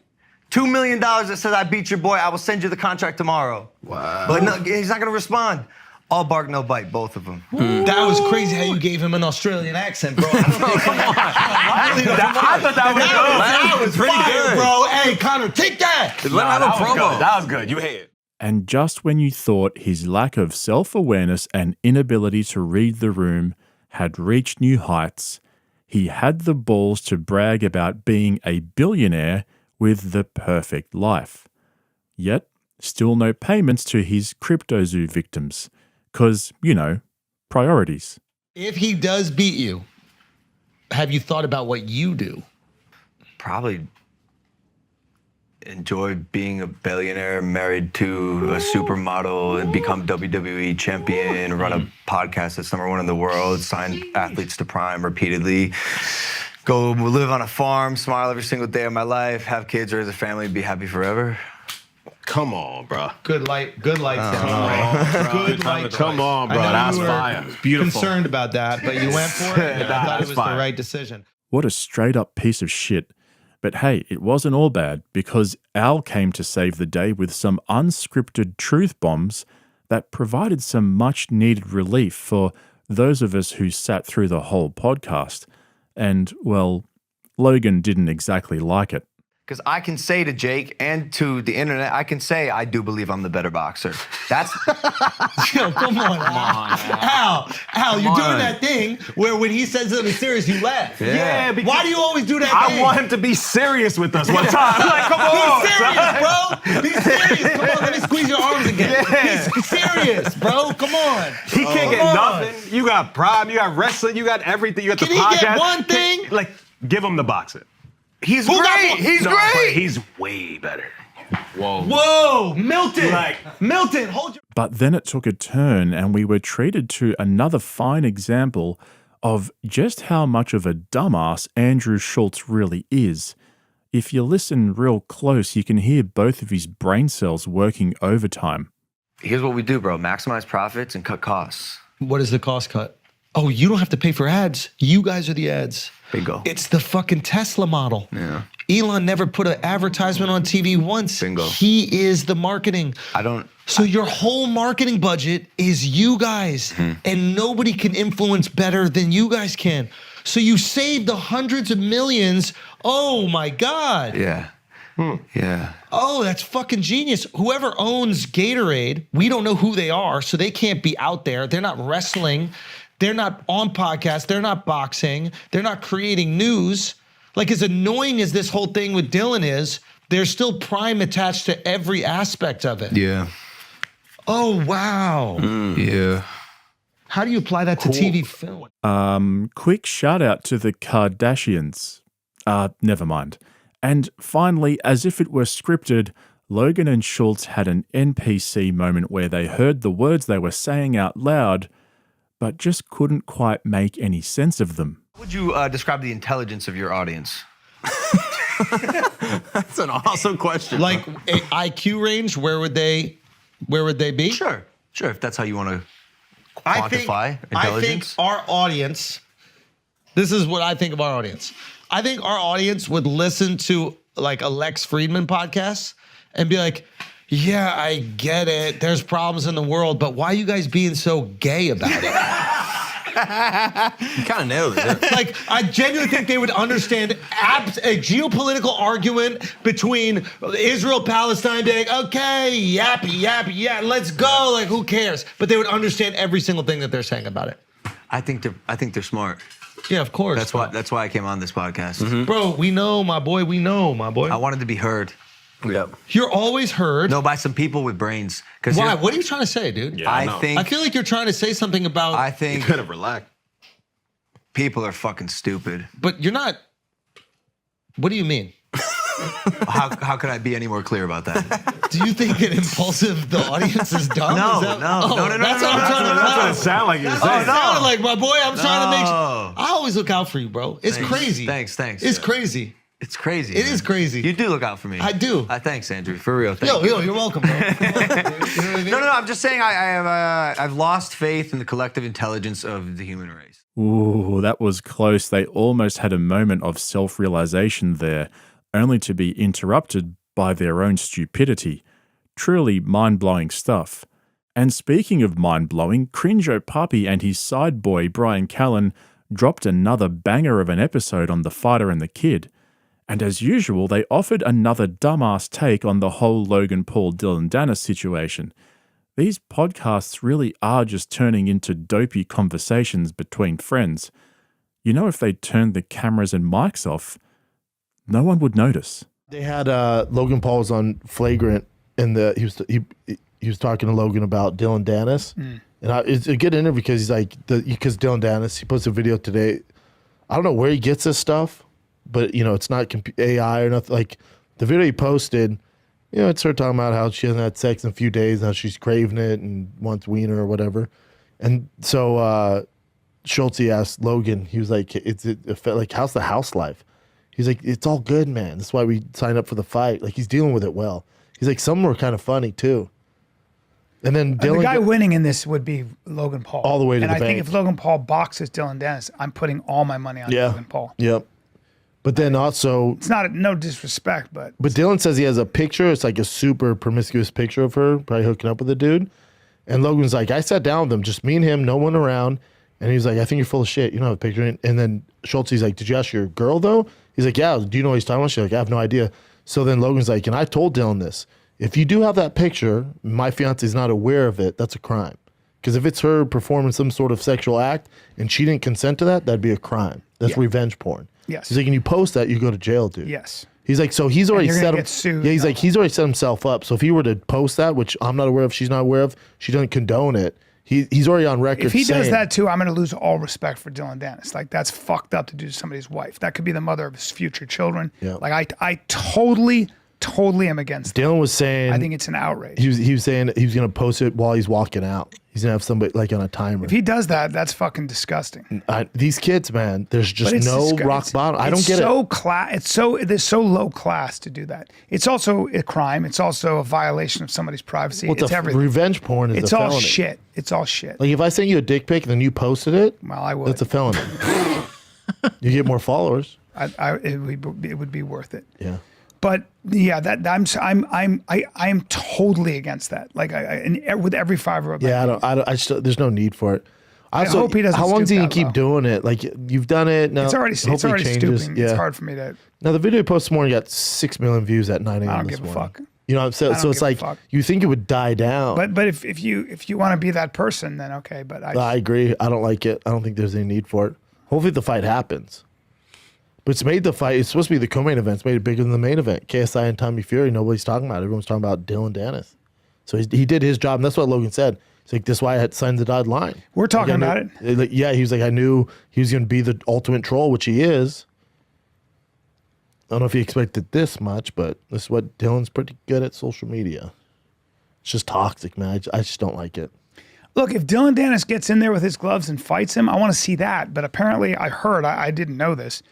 $2 million that says I beat your boy. I will send you the contract tomorrow. Wow. But no, he's not gonna respond. All bark, no bite, both of them. That was crazy how you gave him an Australian accent, bro. Come on. I thought that was good. That was pretty good, bro. Hey, Conor, take that. That was good. You hate it. And just when you thought his lack of self-awareness and inability to read the room had reached new heights, he had the balls to brag about being a billionaire with the perfect life. Yet, still no payments to his CryptoZoo victims. Because, priorities. If he does beat you, have you thought about what you do? Probably enjoy being a billionaire, married to a supermodel, and become WWE champion, run a podcast that's #1 in the world, sign athletes to Prime repeatedly, go live on a farm, smile every single day of my life, have kids, raise a family, be happy forever. Come on, bro. Good light down. Come on, bro. That's fire. Beautiful. Concerned about that, but you went for it. I thought it was the right decision. What a straight up piece of shit. But hey, it wasn't all bad because Al came to save the day with some unscripted truth bombs that provided some much needed relief for those of us who sat through the whole podcast. And, well, Logan didn't exactly like it. Because I can say to Jake and to the internet, I can say I do believe I'm the better boxer. That's... Yo, come on, Al, you're doing that thing where when he says something serious, you laugh. Yeah. Why do you always do that thing? I want him to be serious with us one time. Like, come on. Be serious, bro. Be serious. Come on, let me squeeze your arms again. Yeah. Be serious, bro. Come on. He can't get nothing. You got Prime, you got wrestling, you got everything. You got the podcast. Can he get one thing? Give him the boxing. He's great. He's great. He's way better. Whoa, Milton. Milton, hold your... But then it took a turn and we were treated to another fine example of just how much of a dumbass Andrew Schultz really is. If you listen real close, you can hear both of his brain cells working overtime. Here's what we do, bro. Maximize profits and cut costs. What is the cost cut? Oh, you don't have to pay for ads. You guys are the ads. Bingo. It's the fucking Tesla model. Yeah. Elon never put an advertisement on TV once. Bingo. He is the marketing. So your whole marketing budget is you guys, and nobody can influence better than you guys can. So you saved the hundreds of millions. Oh my God. Yeah. Yeah. Oh, that's fucking genius. Whoever owns Gatorade, we don't know who they are, so they can't be out there. They're not wrestling. They're not on podcasts. They're not boxing. They're not creating news. Like, as annoying as this whole thing with Dylan is, there's still Prime attached to every aspect of it. Yeah. Oh, wow. Yeah. How do you apply that to TV film? Quick shout out to the Kardashians. Never mind. And finally, as if it were scripted, Logan and Schultz had an NPC moment where they heard the words they were saying out loud, but just couldn't quite make any sense of them. How would you describe the intelligence of your audience? That's an awesome question. Like a IQ range, where would they be? Sure, if that's how you want to quantify intelligence. I think our audience, this is what I think of our audience. I think our audience would listen to like a Lex Friedman podcast and be like, yeah, I get it. There's problems in the world, but why are you guys being so gay about it? You kind of nailed it. Like, I genuinely think they would understand a geopolitical argument between Israel, Palestine, being like, okay, yeah, let's go. Like, who cares? But they would understand every single thing that they're saying about it. I think they're smart. Yeah, of course. That's why I came on this podcast. Bro, we know, my boy. I wanted to be heard. Yep. You're always heard. No, by some people with brains. Why? What are you trying to say, dude? Yeah, I feel like you're trying to say something about. I think you could have relaxed. People are fucking stupid. But you're not. What do you mean? How could I be any more clear about that? Do you think that impulsive the audience is dumb? No. That's what I'm trying to That's what it sounded like you were saying. It sounded like, my boy, I'm trying to make sure. I always look out for you, bro. It's crazy. Thanks. It's crazy. It's crazy. It is crazy. You do look out for me. I do. Thanks, Andrew. For real. Thank Yo, you're welcome, bro. You know what I mean? No. I'm just saying I've lost faith in the collective intelligence of the human race. Ooh, that was close. They almost had a moment of self-realization there, only to be interrupted by their own stupidity. Truly mind-blowing stuff. And speaking of mind-blowing, Cringe Puppy and his side boy, Brian Callen, dropped another banger of an episode on The Fighter and the Kid. And as usual, they offered another dumbass take on the whole Logan Paul Dylan Dennis situation. These podcasts really are just turning into dopey conversations between friends. You know, if they turned the cameras and mics off, no one would notice. They had Logan Paul was on Flagrant, and he was talking to Logan about Dylan Dennis, and it's a good interview because he's like, because Dylan Dennis, he posted a video today. I don't know where he gets this stuff, but it's not AI or nothing. Like the video he posted, it's her talking about how she hasn't had sex in a few days, and how she's craving it and wants wiener or whatever. And so Schultz asked Logan, he was like, how's the house life? He's like, it's all good, man. That's why we signed up for the fight. Like, he's dealing with it well. He's like, some were kind of funny too. And then Dylan, the guy winning in this would be Logan Paul. All the way to the bank. And I think if Logan Paul boxes Dylan Dennis, I'm putting all my money on Logan Paul. Yep. But then also, it's not no disrespect, but Dylan says he has a picture. It's like a super promiscuous picture of her, probably hooking up with a dude. And Logan's like, I sat down with him, just me and him, no one around. And he's like, I think you're full of shit. You don't have a picture. And then Schultz, he's like, did you ask your girl though? He's like, yeah. Do you know what he's talking about? She's like, I have no idea. So then Logan's like, and I told Dylan this. If you do have that picture, my fiance's not aware of it, that's a crime. Because if it's her performing some sort of sexual act and she didn't consent to that, that'd be a crime. That's revenge porn. Yes. He's like, and you post that, you go to jail, dude. Yes. He's like, so he's already set get sued. Yeah, he's like, he's already set himself up. So if he were to post that, which I'm not aware of, she's not aware of, she doesn't condone it. He's already on record. If he saying, does that too, I'm going to lose all respect for Dylan Dennis. Like, that's fucked up to do to somebody's wife. That could be the mother of his future children. Yeah. Like, I totally totally am against that. Dylan was saying, I think it's an outrage. He was saying he was going to post it while he's walking out. He's going to have somebody like on a timer. If he does that, that's fucking disgusting. These kids, man, there's just no rock bottom. I don't get it. It's so low class to do that. It's also a crime. It's also a violation of somebody's privacy. Well, it's everything. Revenge porn is It's a all felony. shit. It's all shit. Like if I sent you a dick pic and then you posted it, Well, I would. that's a felony. You get more followers. It would be worth it. Yeah. But yeah, I am totally against that. Like with every fiber of Yeah, I still, there's no need for it. I hope he doesn't How long stoop do you that keep low. doing it? Like you've done it. Now, It's already hopefully changes. stooping. It's hard for me to. Now the video post this morning got 6 million views at 9 a.m. I don't this give a morning. fuck. You know what I'm saying? I So don't it's give a like fuck. you think it would die down. But if you want to be that person, then okay. But I agree. I don't like it. I don't think there's any need for it. Hopefully the fight happens. But it's made the fight. It's supposed to be the co-main event. It's made it bigger than the main event. KSI and Tommy Fury. Nobody's talking about it. Everyone's talking about Dylan Dennis. So he did his job, and that's what Logan said. It's like, this is why I had signed the dotted line. We're talking about it. Like, yeah, he was like, I knew he was going to be the ultimate troll, which he is. I don't know if he expected this much, but this is what Dylan's pretty good at social media. It's just toxic, man. I just don't like it. Look, if Dylan Dennis gets in there with his gloves and fights him, I want to see that. But apparently, I heard, I didn't know this,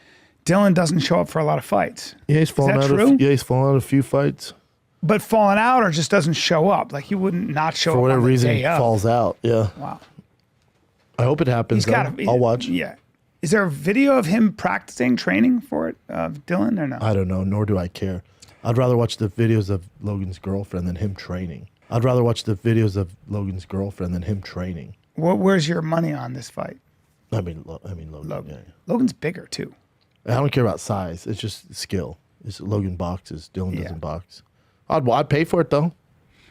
Dylan doesn't show up for a lot of fights. Yeah, he's fallen out. He's fallen out of a few fights. But falling out or just doesn't show up. Like he wouldn't not show up For whatever on the reason, day he of. falls out. Yeah. Wow. I hope it happens. I'll watch. Yeah. Is there a video of him practicing training for it, Dylan, or no? I don't know, nor do I care. I'd rather watch the videos of Logan's girlfriend than him training. Where's your money on this fight? I mean Logan. Yeah. Logan's bigger too. I don't care about size. It's just skill. It's Logan boxes. Dylan doesn't box. I'd pay for it though.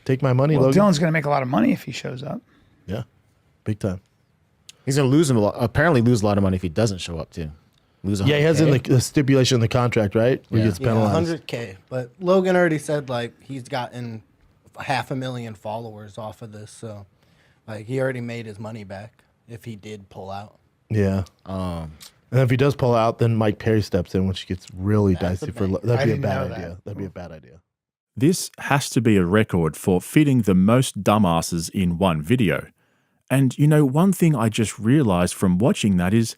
Take my money, Well, Logan. Dylan's going to make a lot of money if he shows up. Yeah, big time. He's going to lose apparently lose a lot of money if he doesn't show up too. Lose Yeah, he has in the stipulation in the contract, right? Where he gets penalized. $100K. But Logan already said like he's gotten 500,000 followers off of this, so like he already made his money back if he did pull out. Yeah. And if he does pull out, then Mike Perry steps in, which gets really dicey for. That'd be a bad idea. That'd be a bad idea. This has to be a record for fitting the most dumbasses in one video. And you know, one thing I just realized from watching that is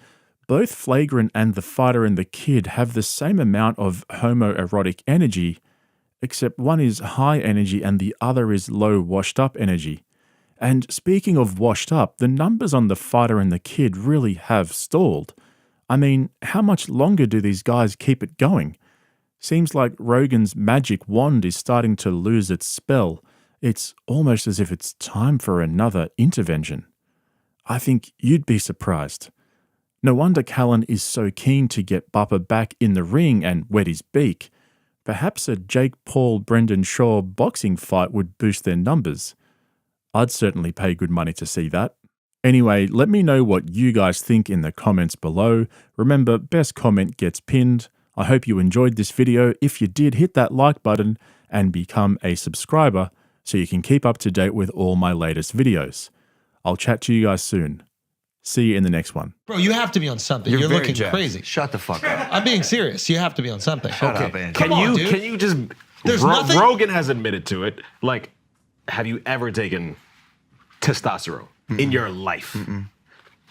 both Flagrant and the Fighter and the Kid have the same amount of homoerotic energy, except one is high energy and the other is low washed up energy. And speaking of washed up, the numbers on the Fighter and the Kid really have stalled. I mean, how much longer do these guys keep it going? Seems like Rogan's magic wand is starting to lose its spell. It's almost as if it's time for another intervention. I think you'd be surprised. No wonder Callan is so keen to get Bubba back in the ring and wet his beak. Perhaps a Jake Paul-Brendan Shaw boxing fight would boost their numbers. I'd certainly pay good money to see that. Anyway, let me know what you guys think in the comments below. Remember, best comment gets pinned. I hope you enjoyed this video. If you did, hit that like button and become a subscriber so you can keep up to date with all my latest videos. I'll chat to you guys soon. See you in the next one. Bro, you have to be on something. You're very looking jacked. crazy. Shut the fuck up. I'm being serious. You have to be on something. Shut up, Andrew. Come on, dude. Can you just? There's nothing. Rogan has admitted to it. Like, have you ever taken testosterone in your life?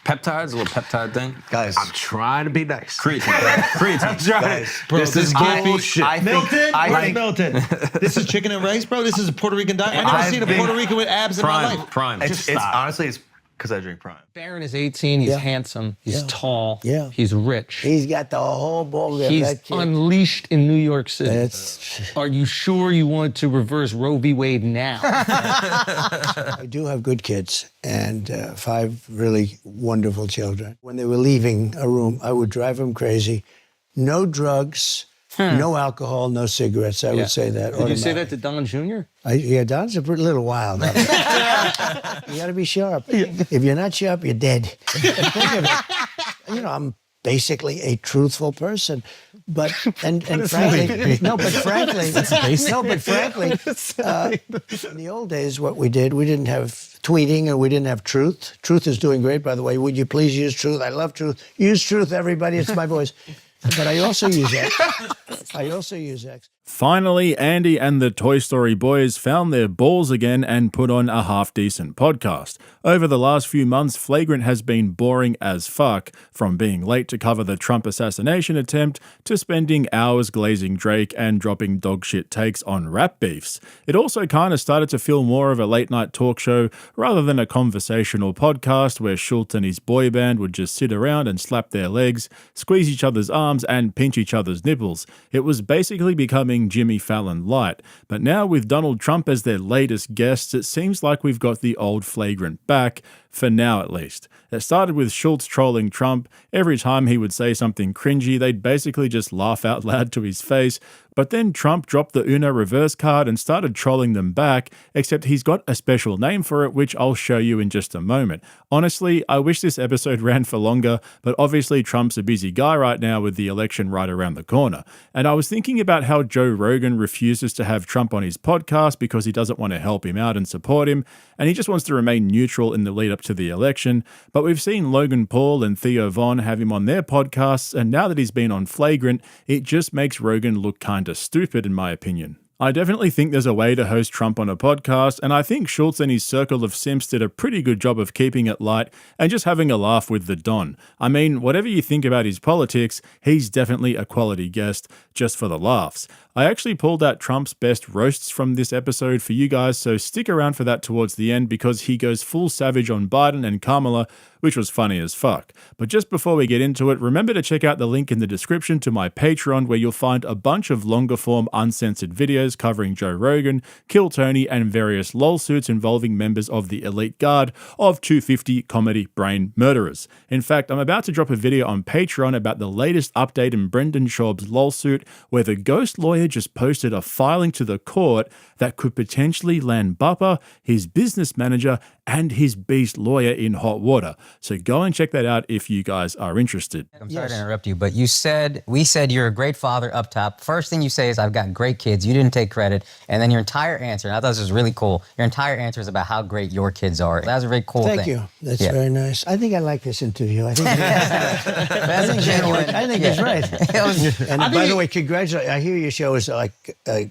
Peptides, a little peptide thing. Guys, I'm trying to be nice. Creatine. I'm trying. Guys, Bro, this is bullshit. Milton. This is chicken and rice, bro. This is a Puerto Rican diet. I've never seen a Puerto Rican with abs in my life. Prime. It's honestly, it's because I drink Prime. Baron is 18. He's handsome. He's tall. Yeah. He's rich. He's got the whole ball game. He's unleashed in New York City. Are you sure you want to reverse Roe v. Wade now? I do have good kids and 5 really wonderful children. When they were leaving a room, I would drive them crazy. No drugs, no alcohol, no cigarettes. I would say that. Did you say that to Don Jr.? Yeah, Don's a little wild. You got to be sharp. If you're not sharp, you're dead. Think of it. You know, I'm basically a truthful person, but frankly, in the old days, what we didn't have tweeting and we didn't have truth. Truth is doing great, by the way. Would you please use truth? I love truth. Use truth, everybody. It's my voice. But I also use X. Finally, Andy and the Toy Story boys found their balls again and put on a half-decent podcast. Over the last few months, Flagrant has been boring as fuck, from being late to cover the Trump assassination attempt to spending hours glazing Drake and dropping dogshit takes on rap beefs. It also kind of started to feel more of a late-night talk show rather than a conversational podcast where Schultz and his boy band would just sit around and slap their legs, squeeze each other's arms, and pinch each other's nipples. It was basically becoming Jimmy Fallon light, but now with Donald Trump as their latest guests, it seems like we've got the old Flagrant back, for now at least. It started with Schultz trolling Trump. Every time he would say something cringy, they'd basically just laugh out loud to his face. But then Trump dropped the Uno reverse card and started trolling them back, except he's got a special name for it, which I'll show you in just a moment. Honestly, I wish this episode ran for longer, but obviously Trump's a busy guy right now with the election right around the corner. And I was thinking about how Joe Rogan refuses to have Trump on his podcast because he doesn't want to help him out and support him, and he just wants to remain neutral in the lead up to the election. But we've seen Logan Paul and Theo Von have him on their podcasts, and now that he's been on Flagrant, it just makes Rogan look kinda stupid in my opinion. I definitely think there's a way to host Trump on a podcast, and I think Schultz and his circle of simps did a pretty good job of keeping it light and just having a laugh with the Don. I mean, whatever you think about his politics, he's definitely a quality guest, just for the laughs. I actually pulled out Trump's best roasts from this episode for you guys, so stick around for that towards the end because he goes full savage on Biden and Kamala, which was funny as fuck. But just before we get into it, remember to check out the link in the description to my Patreon, where you'll find a bunch of longer form uncensored videos covering Joe Rogan, Kill Tony, and various lawsuits involving members of the elite guard of 250 comedy brain murderers. In fact, I'm about to drop a video on Patreon about the latest update in Brendan Schaub's lawsuit, where the ghost lawyer just posted a filing to the court that could potentially land Bupper, his business manager, and his beast lawyer in hot water. So go and check that out if you guys are interested. I'm sorry to interrupt you, but we said you're a great father up top. First thing you say is, I've got great kids. You didn't take credit. And then your entire answer, and I thought this was really cool, your entire answer is about how great your kids are. That was a very cool thing. Thank you. That's very nice. I think I like this interview. I think that's genuine. I think he's right. And by the way, congratulations. I hear your show is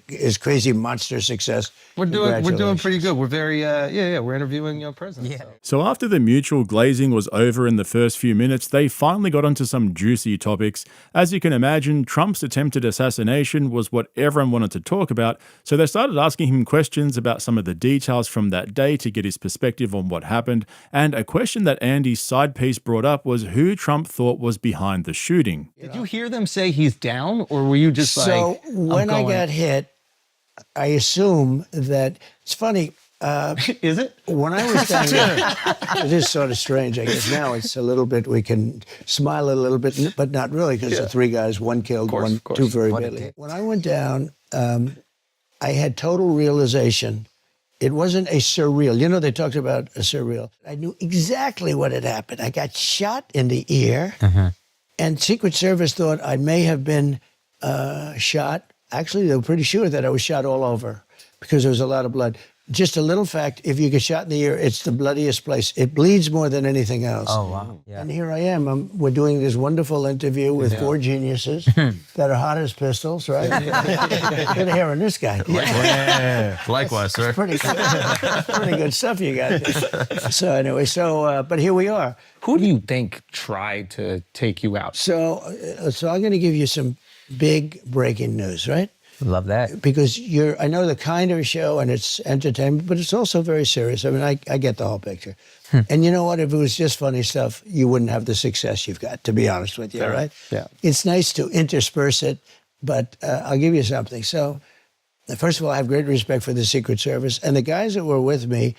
is crazy monster success. We're doing pretty good. We're very we're interviewing your president. Yeah. So after the mutual glazing was over in the first few minutes, they finally got onto some juicy topics. As you can imagine, Trump's attempted assassination was what everyone wanted to talk about, so they started asking him questions about some of the details from that day to get his perspective on what happened, and a question that Andy's side piece brought up was who Trump thought was behind the shooting. Did you hear them say he's down, or were you just So when I got hit, I assume that it's funny. Is it? When I was down there, it is sort of strange, I guess. Now it's a little bit, we can smile a little bit, but not really, because the three guys, one killed, two very badly. When I went down, I had total realization. It wasn't a surreal. You know, they talked about a surreal. I knew exactly what had happened. I got shot in the ear, and Secret Service thought I may have been shot. Actually, they were pretty sure that I was shot all over because there was a lot of blood. Just a little fact, if you get shot in the ear, it's the bloodiest place. It bleeds more than anything else. Oh, wow. Yeah. And here I am. We're doing this wonderful interview with four geniuses that are hot as pistols, right? Good hair on this guy. Yeah. Likewise, sir. Pretty good stuff you got there. So anyway, but here we are. Who do you think tried to take you out? So I'm going to give you some big breaking news, right? Love that. Because I know the kind of show and it's entertainment, but it's also very serious. I mean, I get the whole picture. And you know what? If it was just funny stuff, you wouldn't have the success you've got, to be honest with you, right? Yeah. It's nice to intersperse it, but I'll give you something. So, first of all, I have great respect for the Secret Service. And the guys that were with me,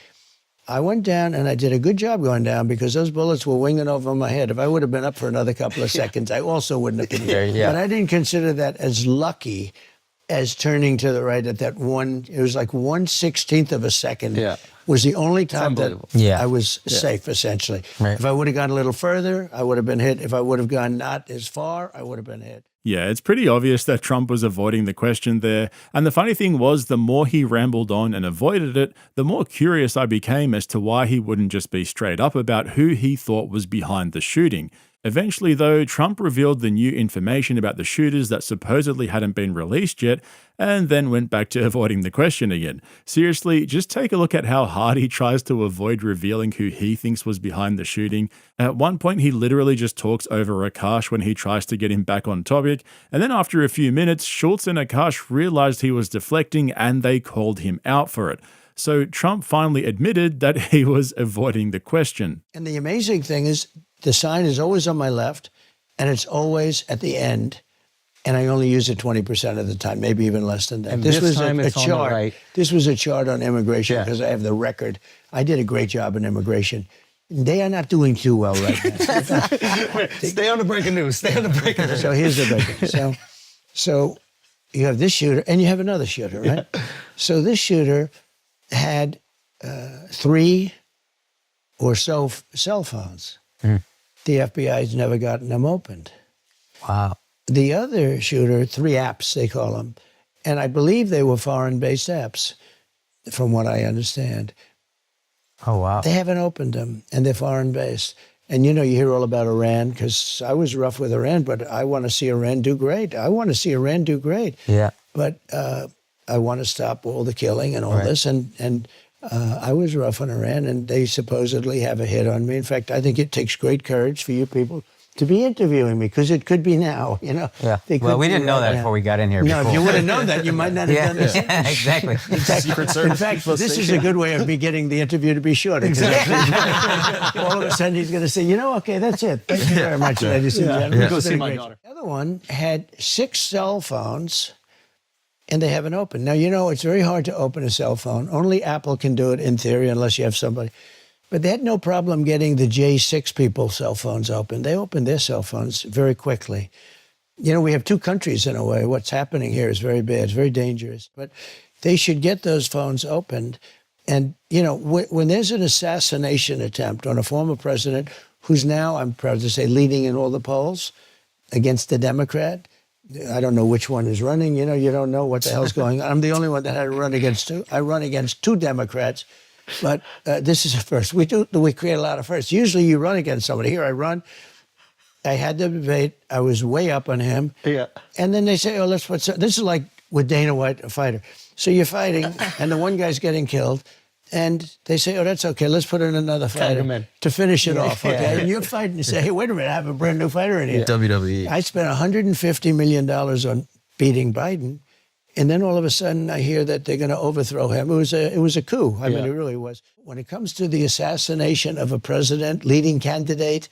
I went down and I did a good job going down because those bullets were winging over my head. If I would have been up for another couple of seconds, I also wouldn't have been here. But I didn't consider that as lucky as turning to the right at that it was like 1/16 of a second was the only time that I was safe, essentially. Right. If I would have gone a little further, I would have been hit. If I would have gone not as far, I would have been hit. Yeah, it's pretty obvious that Trump was avoiding the question there. And the funny thing was, the more he rambled on and avoided it, the more curious I became as to why he wouldn't just be straight up about who he thought was behind the shooting. Eventually, though, Trump revealed the new information about the shooters that supposedly hadn't been released yet, and then went back to avoiding the question again. Seriously, just take a look at how hard he tries to avoid revealing who he thinks was behind the shooting. At one point, he literally just talks over Akaash when he tries to get him back on topic, and then after a few minutes, Schultz and Akaash realized he was deflecting and they called him out for it. So Trump finally admitted that he was avoiding the question. And the amazing thing is, the sign is always on my left, and it's always at the end, and I only use it 20% of the time, maybe even less than that. And this was time a it's on the chart. right. This was a chart on immigration because I have the record. I did a great job in immigration. They are not doing too well right now. Stay on the breaking news. Stay on the breaking news. So here's the breaking. So you have this shooter, and you have another shooter, right? Yeah. So this shooter had 3 or so cell phones. The FBI's never gotten them opened. Wow. The other shooter, 3 apps, they call them. And I believe they were foreign-based apps, from what I understand. Oh, wow. They haven't opened them, and they're foreign-based. And, you know, you hear all about Iran, because I was rough with Iran, but I want to see Iran do great. I want to see Iran do great. Yeah. But I want to stop all the killing and all this. And I was rough on Iran, and they supposedly have a hit on me. In fact, I think it takes great courage for you people to be interviewing me, because it could be now, you know. Yeah. Well, we didn't know that before we got in here. No, if you would have known that, you might not have done this. Yeah, exactly. In fact, this is a good way of me getting the interview to be shorter. All of a sudden, he's going to say, you know, okay, that's it. Thank you very much, ladies and gentlemen. Go see my daughter. The other one had 6 cell phones, and they haven't opened. Now, you know, it's very hard to open a cell phone. Only Apple can do it in theory, unless you have somebody. But they had no problem getting the J6 people's cell phones open. They opened their cell phones very quickly. You know, we have 2 countries in a way. What's happening here is very bad. It's very dangerous. But they should get those phones opened. And, you know, when there's an assassination attempt on a former president who's now, I'm proud to say, leading in all the polls against the Democrat, I don't know which one is running. You know, you don't know what the hell's going on. I'm the only one that had to run against 2. I run against 2 Democrats. But this is a first. We create a lot of firsts. Usually you run against somebody. Here I run. I had the debate. I was way up on him. Yeah. And then they say, oh, let's put some. This is like with Dana White, a fighter. So you're fighting, and the one guy's getting killed. And they say, oh, that's okay. Let's put in another fighter to finish it off. Okay. And you're fighting. You say, hey, wait a minute. I have a brand new fighter in here. WWE. I spent $150 million on beating Biden. And then all of a sudden, I hear that they're going to overthrow him. It was a coup. I mean, it really was. When it comes to the assassination of a president, leading candidate,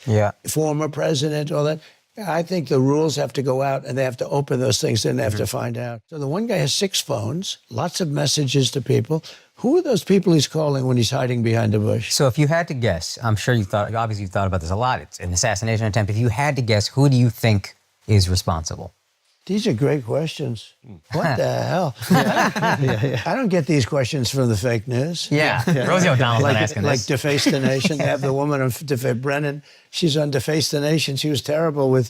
former president, all that, I think the rules have to go out, and they have to open those things, and they have to find out. So the one guy has 6 phones, lots of messages to people. Who are those people he's calling when he's hiding behind a bush? So if you had to guess, I'm sure obviously you've thought about this a lot. It's an assassination attempt. If you had to guess, who do you think is responsible? These are great questions. What the hell? I don't get these questions from the fake news. Rosie O'Donnell's not asking like this. Deface the Nation. They have the woman on Brennan. She's on Deface the Nation. She was terrible with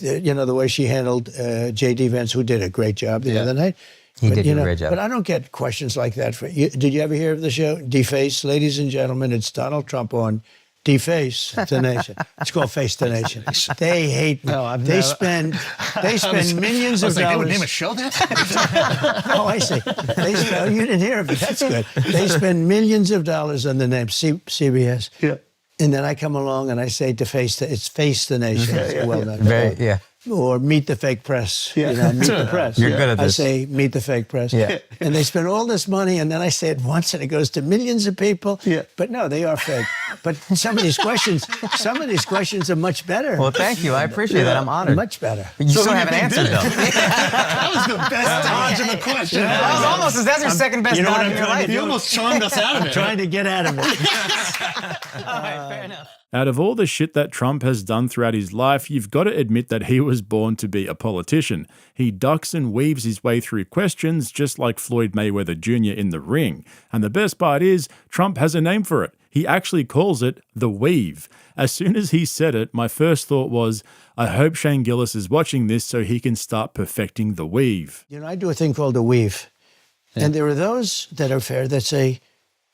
you know, the way she handled J.D. Vance, who did a great job the other night. He did do a great job. But I don't get questions like that. Did you ever hear of the show? Deface, ladies and gentlemen, it's Donald Trump on Deface the Nation. It's called Face the Nation. They hate me. No, they spend millions of dollars. They would name a show that? Oh, I see. You didn't hear of it. That's good. They spend millions of dollars on the name CBS. Yeah. And then I come along and I say it's Face the Nation. It's well done. Or Meet the Fake Press. You know, Meet the Press. You're good at this. I say Meet the Fake Press. Yeah. And they spend all this money, and then I say it once, and it goes to millions of people. Yeah. But no, they are fake. But some of these questions are much better. Well, thank you. I appreciate that. I'm honored. Much better. You still haven't answered, though. That was the best dodge in the question. That's your second best dodge in your life. You almost charmed us out of it. Trying to get out of it. All right, fair enough. Out of all the shit that Trump has done throughout his life, you've got to admit that he was born to be a politician. He ducks and weaves his way through questions just like Floyd Mayweather Jr. in the ring. And the best part is, Trump has a name for it. He actually calls it the weave. As soon as he said it, my first thought was, I hope Shane Gillis is watching this so he can start perfecting the weave. You know, I do a thing called a weave. Yeah. And there are those that are fair that say,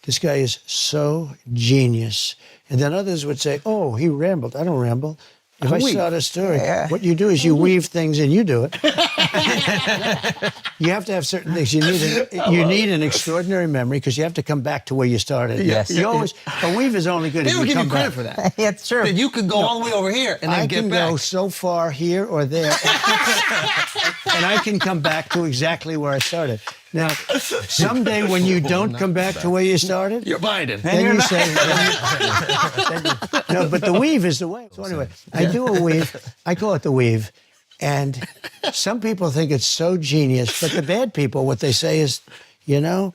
this guy is so genius. And then others would say, oh, he rambled. I don't ramble. If I start a story, what you do is you weave things and you do it. You have to have certain things. You need an extraordinary memory because you have to come back to where you started. Yes. You always a weave is only good They if don't you give come you credit back. for that. Yeah, it's true. That you could go all the way over here and then I get can back. go so far here or there, and I can come back to exactly where I started. Now, someday when you don't come back to where you started, You're Biden. then you say, no, but the weave is the way. So anyway, I do a weave. I call it the weave. And some people think it's so genius, but the bad people, what they say is, you know,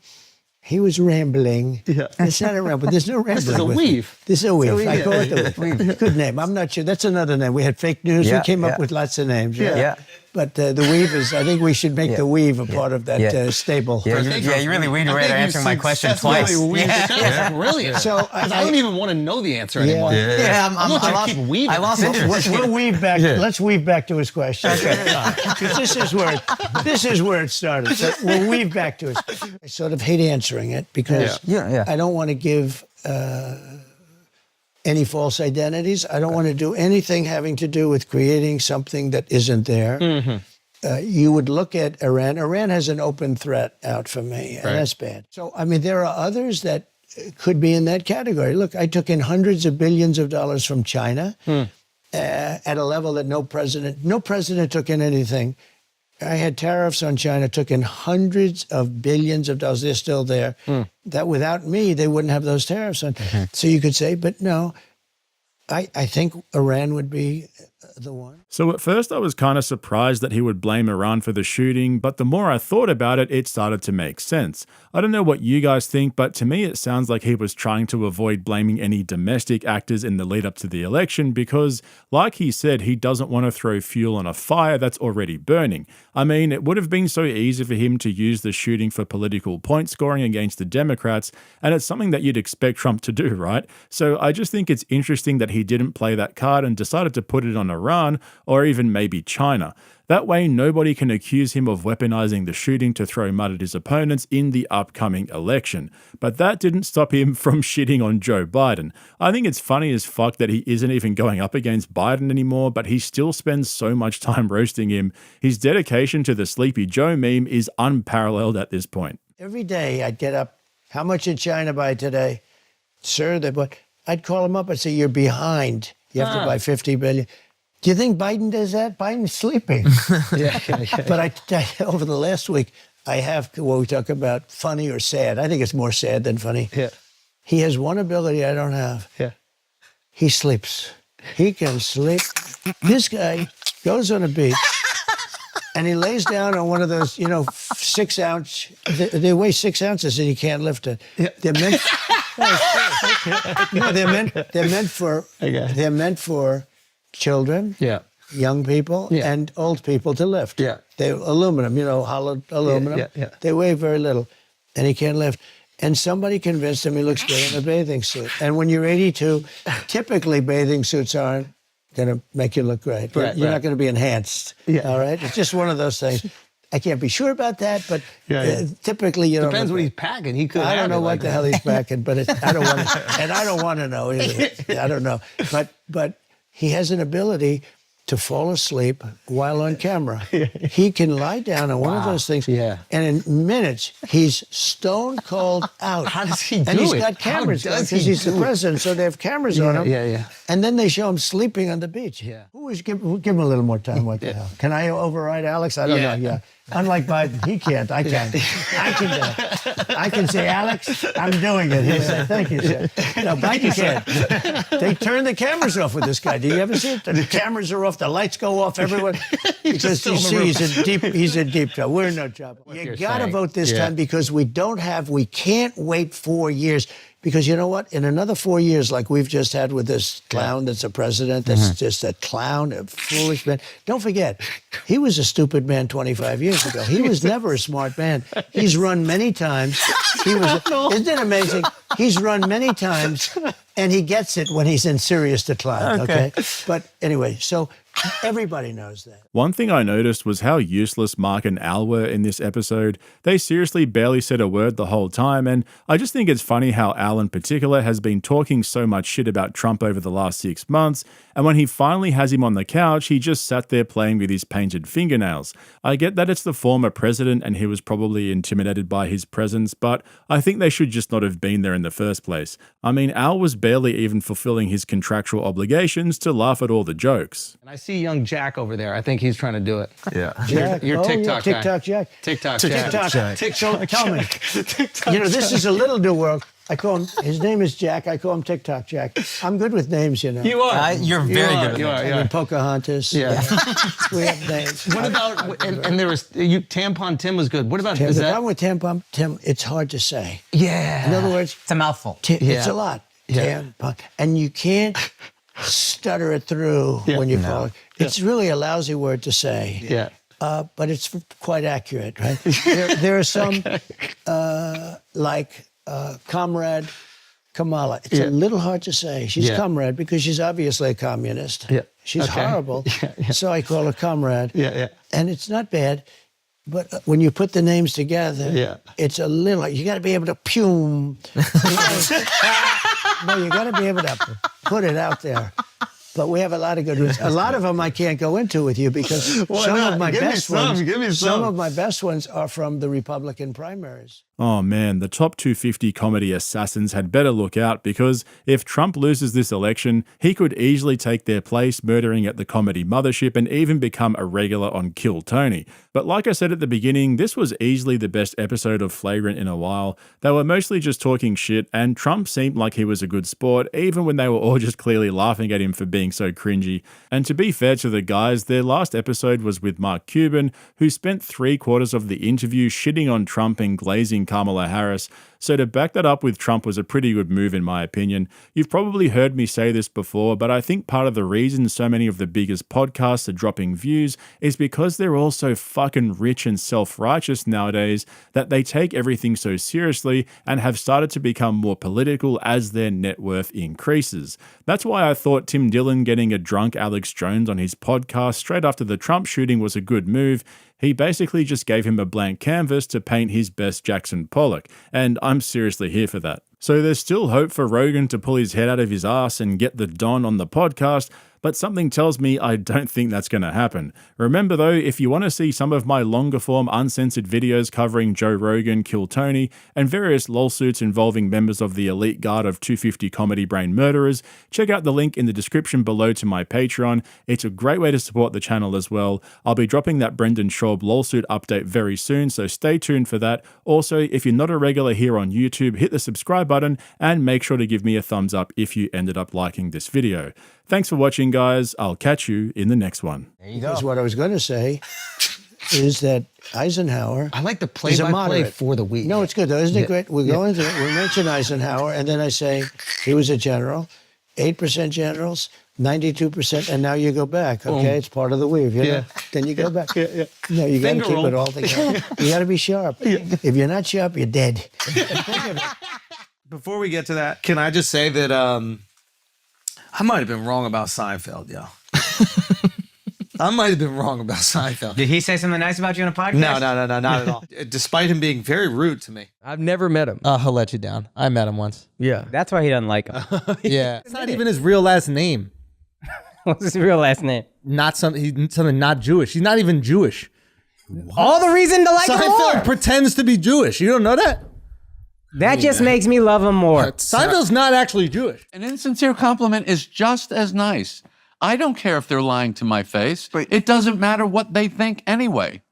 he was rambling. Yeah. It's not a ramble. There's no rambling. This is a with weave. me. This is a weave. I Yeah. call it the weave. Good name. I'm not sure. That's another name. We had fake news. Yeah, We came yeah. up with lots of names. Right? Yeah. But the weave is, I think we should make the weave a part of that stable. Yeah, you really weaved away to answering my question twice. That's brilliant. So I don't even want to know the answer anymore. Yeah, I'm gonna keep weaving. I lost interest. We'll weave back. Let's weave back to his question. Because this is where it started. So we'll weave back to his. I sort of hate answering it because I don't want to give any false identities. I don't want to do anything having to do with creating something that isn't there. You would look at Iran. Iran has an open threat out for me, and that's bad. So, I mean, there are others that could be in that category. Look, I took in hundreds of billions of dollars from China at a level that no president took in anything. I had tariffs on China, took in hundreds of billions of dollars. They're still there. That without me, they wouldn't have those tariffs on. So you could say, but no, I think Iran would be the one. So at first I was kind of surprised that he would blame Iran for the shooting, but the more I thought about it, it started to make sense. I don't know what you guys think, but to me it sounds like he was trying to avoid blaming any domestic actors in the lead up to the election because, like he said, he doesn't want to throw fuel on a fire that's already burning. I mean, it would have been so easy for him to use the shooting for political point scoring against the Democrats, and it's something that you'd expect Trump to do, right? So I just think it's interesting that he didn't play that card and decided to put it on Iran or even maybe China. That way, nobody can accuse him of weaponizing the shooting to throw mud at his opponents in the upcoming election. But that didn't stop him from shitting on Joe Biden. I think it's funny as fuck that he isn't even going up against Biden anymore, but he still spends so much time roasting him. His dedication to the Sleepy Joe meme is unparalleled at this point. Every day I'd get up, how much did China buy today? Sir, I'd call him up and say, you're behind. You have to buy 50 billion. Do you think Biden does that? Biden's sleeping. But over the last week, I have, what we talk about, funny or sad. I think it's more sad than funny. Yeah. He has one ability I don't have. Yeah. He sleeps. He can sleep. This guy goes on a beach and he lays down on one of those, 6 ounce, they weigh 6 ounces and he can't lift it. Yeah. They're meant for children, young people, and old people to lift. Yeah. They're aluminum, hollowed aluminum. They weigh very little, and he can't lift. And somebody convinced him he looks good in a bathing suit. And when you're 82, typically bathing suits aren't going to make you look great. You're not going to be enhanced. All right? It's just one of those things. I can't be sure about that, but typically you don't. Depends what he's packing. He could. I don't know what the hell he's packing, but I don't want to, and I don't want to know either. I don't know, but he has an ability to fall asleep while on camera. He can lie down on one of those things, and in minutes he's stone cold out. How does he do it? And he's got cameras because he's the president, so they have cameras on him. And then they show him sleeping on the beach. Give him a little more time. What the hell? Can I override Alex? I don't know. Yeah. Unlike Biden, he can't. I can. I can say, Alex, I'm doing it. He'll say, thank you, sir. No, Biden can't. They turn the cameras off with this guy. Do you ever see it? The cameras are off. The lights go off everywhere. Because you see, he's in deep trouble. We're in no trouble. You got to vote this time because we can't wait 4 years. Because you know what? In another 4 years, like we've just had with this clown that's a president, that's just a clown, a foolish man. Don't forget, he was a stupid man 25 years ago. He was never a smart man. He's run many times. Isn't it amazing? He's run many times, and he gets it when he's in serious decline, okay? But anyway, so Everybody knows that. One thing I noticed was how useless Mark and Al were in this episode. They seriously barely said a word the whole time, and I just think it's funny how Al in particular has been talking so much shit about Trump over the last 6 months, and when he finally has him on the couch, he just sat there playing with his painted fingernails. I get that it's the former president and he was probably intimidated by his presence, but I think they should just not have been there in the first place. I mean, Al was barely even fulfilling his contractual obligations to laugh at all the jokes. And I see young Jack over there. I think he's trying to do it. Yeah. Jack, Your TikTok guy. TikTok Jack. TikTok TikTok Jack. Jack. So tell me, you know, this is a little new world. I call him, his name is Jack. I call him TikTok Jack. I'm good with names, you know. You are. You're very good with You names. are. I mean, Pocahontas. Yeah. We have names. What about, and there was, Tampon Tim was good. What about, The is that? problem with Tampon Tim, it's hard to say. Yeah. In other words, It's a mouthful. it's a lot. Yeah. Tampon. And you can't stutter it through when you call it. It's really a lousy word to say. Yeah. But it's quite accurate, right? there are some, like Comrade Kamala. It's a little hard to say. She's comrade because she's obviously a communist. Yeah. She's Okay. horrible. Yeah. So I call her comrade. Yeah. And it's not bad. But when you put the names together, Yeah. it's a little, you got to be able to no, you got to be able to put it out there. But we have a lot of good ones. A lot of them I can't go into with you because some of my best ones. Some of my best ones are from the Republican primaries. Oh man, the top 250 comedy assassins had better look out because if Trump loses this election, he could easily take their place murdering at the comedy mothership and even become a regular on Kill Tony. But like I said at the beginning, this was easily the best episode of Flagrant in a while. They were mostly just talking shit and Trump seemed like he was a good sport even when they were all just clearly laughing at him for being so cringy. And to be fair to the guys, their last episode was with Mark Cuban, who spent 3/4 of the interview shitting on Trump and glazing Kamala Harris. So to back that up with Trump was a pretty good move in my opinion. You've probably heard me say this before, but I think part of the reason so many of the biggest podcasts are dropping views is because they're all so fucking rich and self-righteous nowadays that they take everything so seriously and have started to become more political as their net worth increases. That's why I thought Tim Dillon getting a drunk Alex Jones on his podcast straight after the Trump shooting was a good move. He basically just gave him a blank canvas to paint his best Jackson Pollock, and I'm seriously here for that. So there's still hope for Rogan to pull his head out of his ass and get the Don on the podcast, but something tells me I don't think that's going to happen. Remember though, if you want to see some of my longer form uncensored videos covering Joe Rogan, Kill Tony, and various lawsuits involving members of the elite guard of 250 comedy brain murderers, check out the link in the description below to my Patreon. It's a great way to support the channel as well. I'll be dropping that Brendan Schaub lawsuit update very soon, so stay tuned for that. Also, if you're not a regular here on YouTube, hit the subscribe button and make sure to give me a thumbs up if you ended up liking this video. Thanks for watching, guys. I'll catch you in the next one. There you go. Because what I was going to say is that Eisenhower. I like the is a play-by-play moderate. for the week. No, it's good though, isn't it great? We go into it. We mention Eisenhower, and then I say he was a general, 8% generals, 92%, and now you go back. Okay, it's part of the weave. You know? Then you go back. No, you got to Finger keep roll. it all together. You got to be sharp. If you're not sharp, you're dead. Before we get to that, can I just say that I might have been wrong about Seinfeld, yo. I might have been wrong about Seinfeld. Did he say something nice about you on a podcast? No, not at all. Despite him being very rude to me. I've never met him. He'll let you down. I met him once. Yeah. That's why he doesn't like him. Yeah. It's not even his real last name. What's his real last name? He's something not Jewish. He's not even Jewish. All the reason to like him Seinfeld more. pretends to be Jewish. You don't know that? That just makes me love him more. Seinfeld's not actually Jewish. An insincere compliment is just as nice. I don't care if they're lying to my face. It doesn't matter what they think anyway.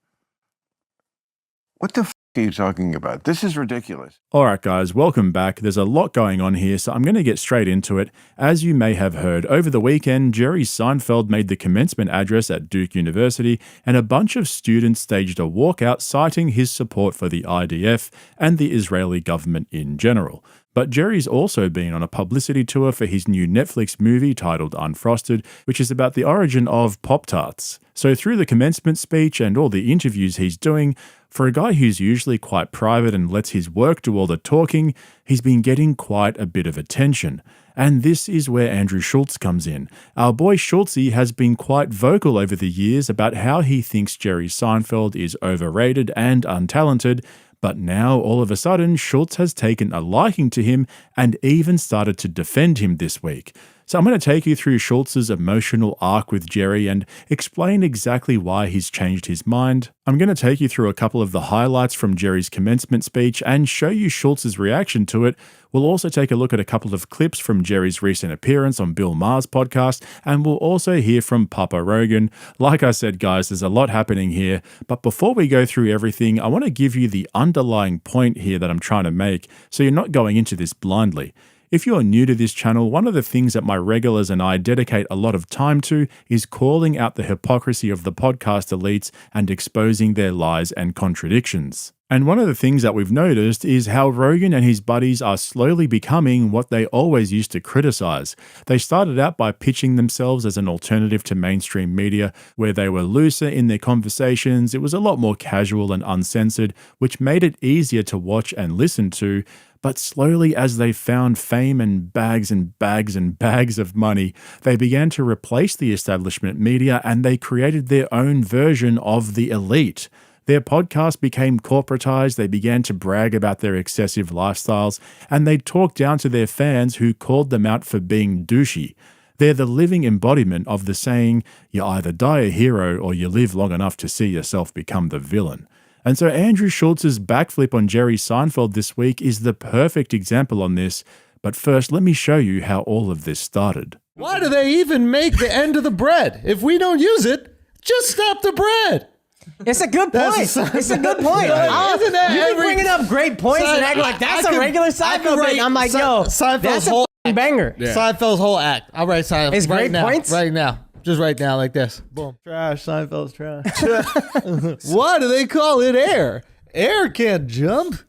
What the f are you talking about? This is ridiculous. All right, guys, welcome back. There's a lot going on here, so I'm going to get straight into it. As you may have heard, over the weekend, Jerry Seinfeld made the commencement address at Duke University, and a bunch of students staged a walkout citing his support for the IDF and the Israeli government in general. But Jerry's also been on a publicity tour for his new Netflix movie titled Unfrosted, which is about the origin of Pop-Tarts. So through the commencement speech and all the interviews he's doing, For a guy who's usually quite private and lets his work do all the talking, he's been getting quite a bit of attention. And this is where Andrew Schulz comes in. Our boy Schultzy has been quite vocal over the years about how he thinks Jerry Seinfeld is overrated and untalented, but now all of a sudden Schulz has taken a liking to him and even started to defend him this week. So I'm going to take you through Schultz's emotional arc with Jerry and explain exactly why he's changed his mind. I'm going to take you through a couple of the highlights from Jerry's commencement speech and show you Schultz's reaction to it. We'll also take a look at a couple of clips from Jerry's recent appearance on Bill Maher's podcast, and we'll also hear from Papa Rogan. Like I said, guys, there's a lot happening here, but before we go through everything, I want to give you the underlying point here that I'm trying to make, so you're not going into this blindly. If you're new to this channel, one of the things that my regulars and I dedicate a lot of time to is calling out the hypocrisy of the podcast elites and exposing their lies and contradictions. And one of the things that we've noticed is how Rogan and his buddies are slowly becoming what they always used to criticize. They started out by pitching themselves as an alternative to mainstream media, where they were looser in their conversations. It was a lot more casual and uncensored, which made it easier to watch and listen to. But slowly, as they found fame and bags and bags and bags of money, they began to replace the establishment media and they created their own version of the elite. Their podcast became corporatized, they began to brag about their excessive lifestyles, and they talked down to their fans who called them out for being douchey. They're the living embodiment of the saying, you either die a hero or you live long enough to see yourself become the villain. And so Andrew Schultz's backflip on Jerry Seinfeld this week is the perfect example on this. But first, let me show you how all of this started. Why do they even make the end of the bread? If we don't use it, just stop the bread. It's a good point. It's a good point. Isn't that You've been bringing up great points and acting like that's a regular Seinfeld bit. I'm like, yo, that's a fucking banger. Seinfeld's whole act. I'll write Seinfeld It's right great now. points? Right now. Just right now, like this. Boom. Trash. Seinfeld's trash. Why do they call it air? Air can't jump.